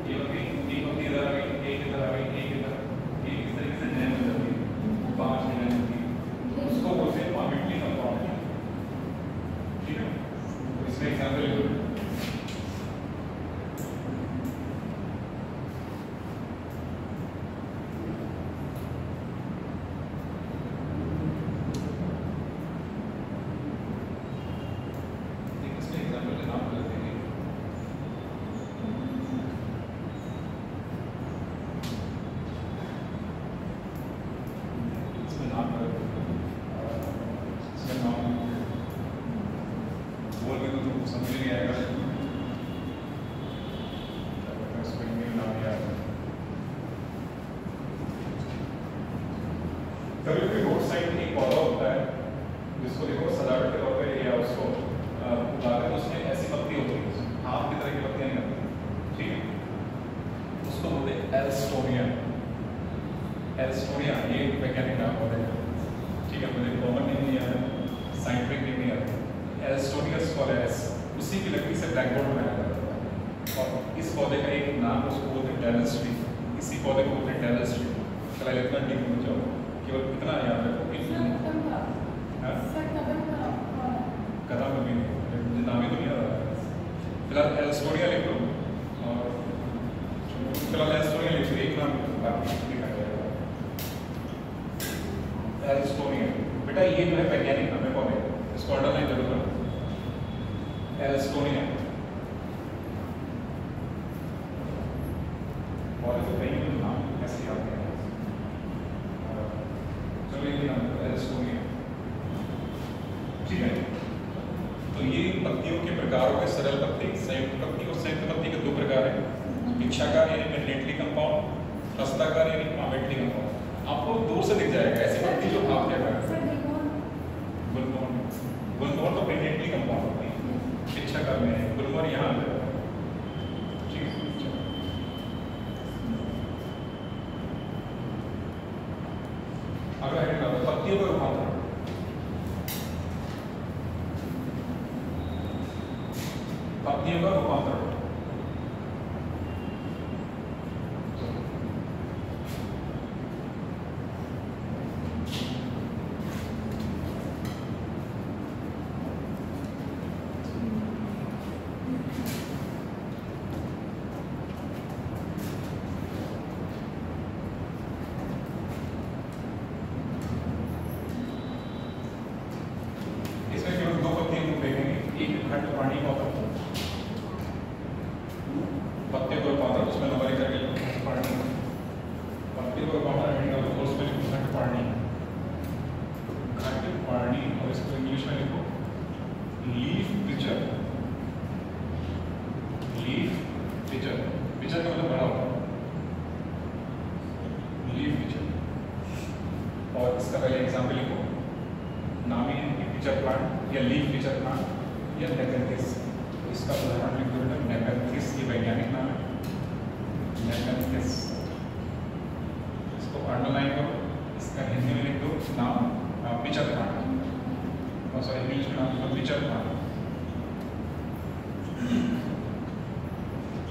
ये पत्ती इधर आ गई एक इधर आ गई एक इधर इस तरीके से नैन हो जाती है 5 नैन होती है उसको बोलते हैं कॉमेंटली कंपाउंड ठीक है। तो इसमें एग्जाम्पल समझ नहीं आएगा कभी कभी रोड साइड एक पौधा होता है जिसको देखो सजावट के तौर पे या उसको लाकर उसमें ऐसी पत्ती होती है हाथ की तरह की पत्तियां नहीं होती ठीक है उसको बोलते हैं एल्स्टोनिया ये वैज्ञानिक नाम होता है ठीक है मुझे कॉमन नेम नहीं आता साइंटिफिक नेम नहीं आता एल्स्टोनिया स्कोलेरिस उसी की लकड़ी से ब्लैक बोर्ड बनाया जाता है और इस पौधे का एक नाम उसको बोलते हैं टेलस ट्री इसी पौधे को बोलते हैं टेलस ट्री चला इतना डीप में जाओ केवल इतना याद रखो कि कदम में भी नहीं नाम ही तो नहीं आ रहा फिलहाल एल्स्टोनिया लिख लो और फिलहाल एल्स्टोनिया लिख लो एक नाम लिखा जाएगा एल्स्टोनिया बेटा ये जो है वैज्ञानिक नाम है पौधे इसको अंडरलाइन जरूर करो एल्स्टोनिया, और तो कहीं भी नाम कैसे याद करें, चलो ये नाम एल्स्टोनिया, ठीक है। तो ये पत्तियों के प्रकारों के सरल पत्ती, संयुक्त पत्ती और संयुक्त पत्ती के दो प्रकार हैं, इच्छाकार यानी पेंडेंटली कंपाउंड, हस्ताकार यानी कॉमेंटली कंपाउंड। आपको दूर से दिख जाएगा ऐसी पत्ती जो भाप लेगा, गुलमोहर तो पेंडेंटली कंपाउंड होती है, इच्छाकार में है, गुलमोहर यहाँ आ जाएगा, ठीक है। अगला है पत्तियों का रूपांतरण, पत्तियों का रूपांतरण,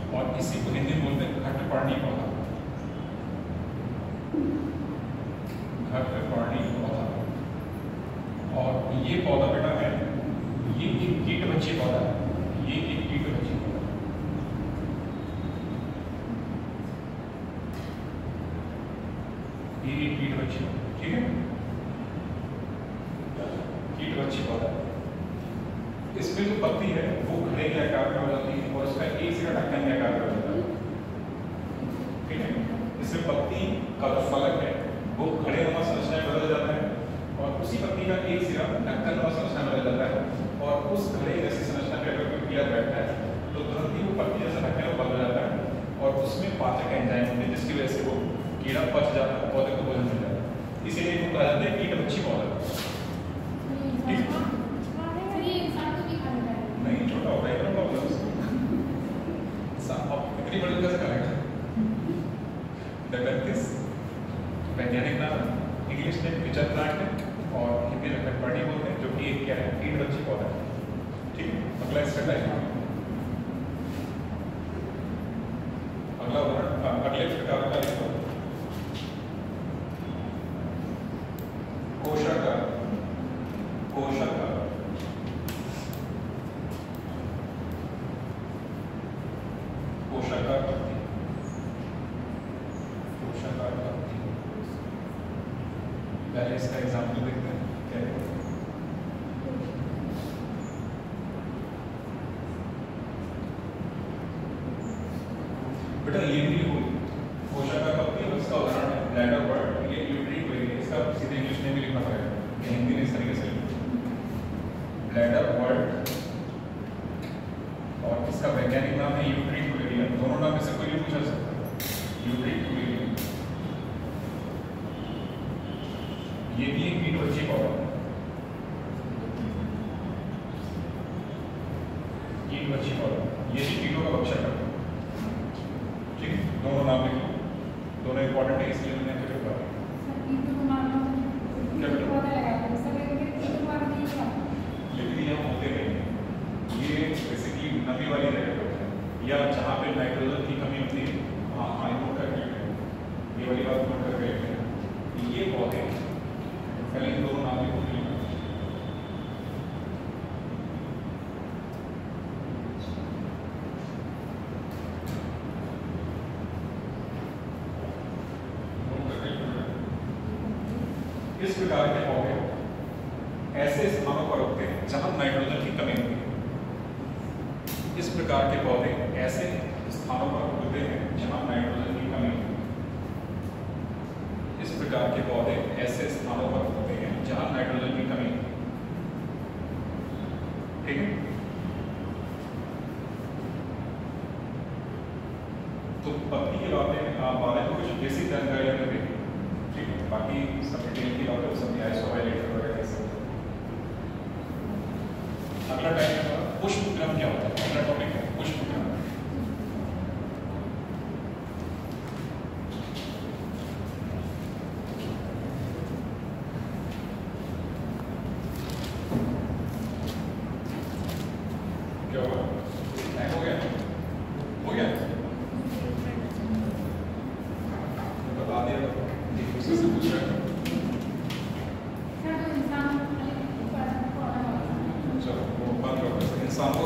और इसी को हिंदी में बोलते हैं घटपर्णी पौधा, घटपर्णी पौधा। और ये पौधा बेटा है, ये एक कीटभक्षी पौधा है, ये एक कीटभक्षी पौधा, ये एक कीटभक्षी, ठीक है, कीटभक्षी पौधा। इसमें जो पत्ती है वो घड़े के आकार में हो जाती है और इसका एक सिरा ढक्कन के आकार में हो जाता है, ठीक है। इसमें पत्ती का जो फलक है वो घड़े नुमा संरचना में बदल जाता है और उसी पत्ती का एक सिरा ढक्कन नुमा संरचना में बदल जाता है और उस घड़े जैसी संरचना पे अगर कोई कीड़ा बैठता है तो तुरंत ही वो पत्ती जैसा ढक्कन बदल जाता है और उसमें पाचक एंजाइम होते हैं जिसकी वजह से वो कीड़ा पच जाता है, पौधे को भोजन मिल जाता है। इसीलिए वो कहा जाता है कीटभक्षी पौधा। नहीं, छोटा होता है, इतनी बड़ी कैसे करेगा? डकर्थिस वैज्ञानिक नाम है, इंग्लिश में पिचर प्लांट है और हिंदी में घटपर्णी बोलते हैं, जो कि एक क्या है, कीटभक्षी पौधा है, ठीक है। अगला इसका टाइप, अगला उदाहरण अगले प्रकार का लिखो, कोशाकार, कोशाकार, कोशाकार पत्ती, कोशाकार पत्ती। पहले इसका एग्जाम्पल देखते हैं क्या है। बेटा ये भी कोशाकार पत्ती और इसका उदाहरण है लैडर वर्ड, ये यूट्रिक वेरी, इसका सीधे इंग्लिश में भी लिखना पड़ेगा, हिंदी में इस तरीके से लैडर वर्ड और इसका वैज्ञानिक नाम है यूट्रिक वेरिया। दोनों नाम में से कोई भी पूछा सकता है, यूट्रिक वेरिया। ये भी एक कीटभक्षी पौधा है, कीटभक्षी पौधा, ये भी कीटों का भक्षण करता है, ठीक है। दोनों नाम लिखो, दोनों इंपॉर्टेंट है इसलिए मैंने फिर बताया। लेकिन यह होते नहीं, ये बेसिकली नमी वाली जगह या जहाँ पे नाइट्रोजन की कमी होती है वहाँ नोट करके ये वाली बात नोट करके ये पौधे पहले इन दोनों नाम लिखो। इस प्रकार के पौधे ऐसे स्थानों पर उगते हैं जहां नाइट्रोजन की कमी होती है, इस प्रकार के पौधे ऐसे स्थानों पर उगते हैं जहां नाइट्रोजन की कमी है। इस प्रकार के पौधे ऐसे स्थानों पर उगते हैं जहां नाइट्रोजन की कमी है। ठीक है, तो पत्ती के बारे में कुछ बेसिक जानकारी हमने दी। ठीक है, बाकी सब डिटेल की बात है सब आइसोवाइलेटर वगैरह सब। अगला टाइप पुष्पक्रम क्या होता है? अगला टॉपिक है पुष्पक्रम। क्या हुआ? टाइम हो गया? हो गया? बता दिया एक दूसरे से पूछ रहे हैं। चलो वो बंद करो। इंसान को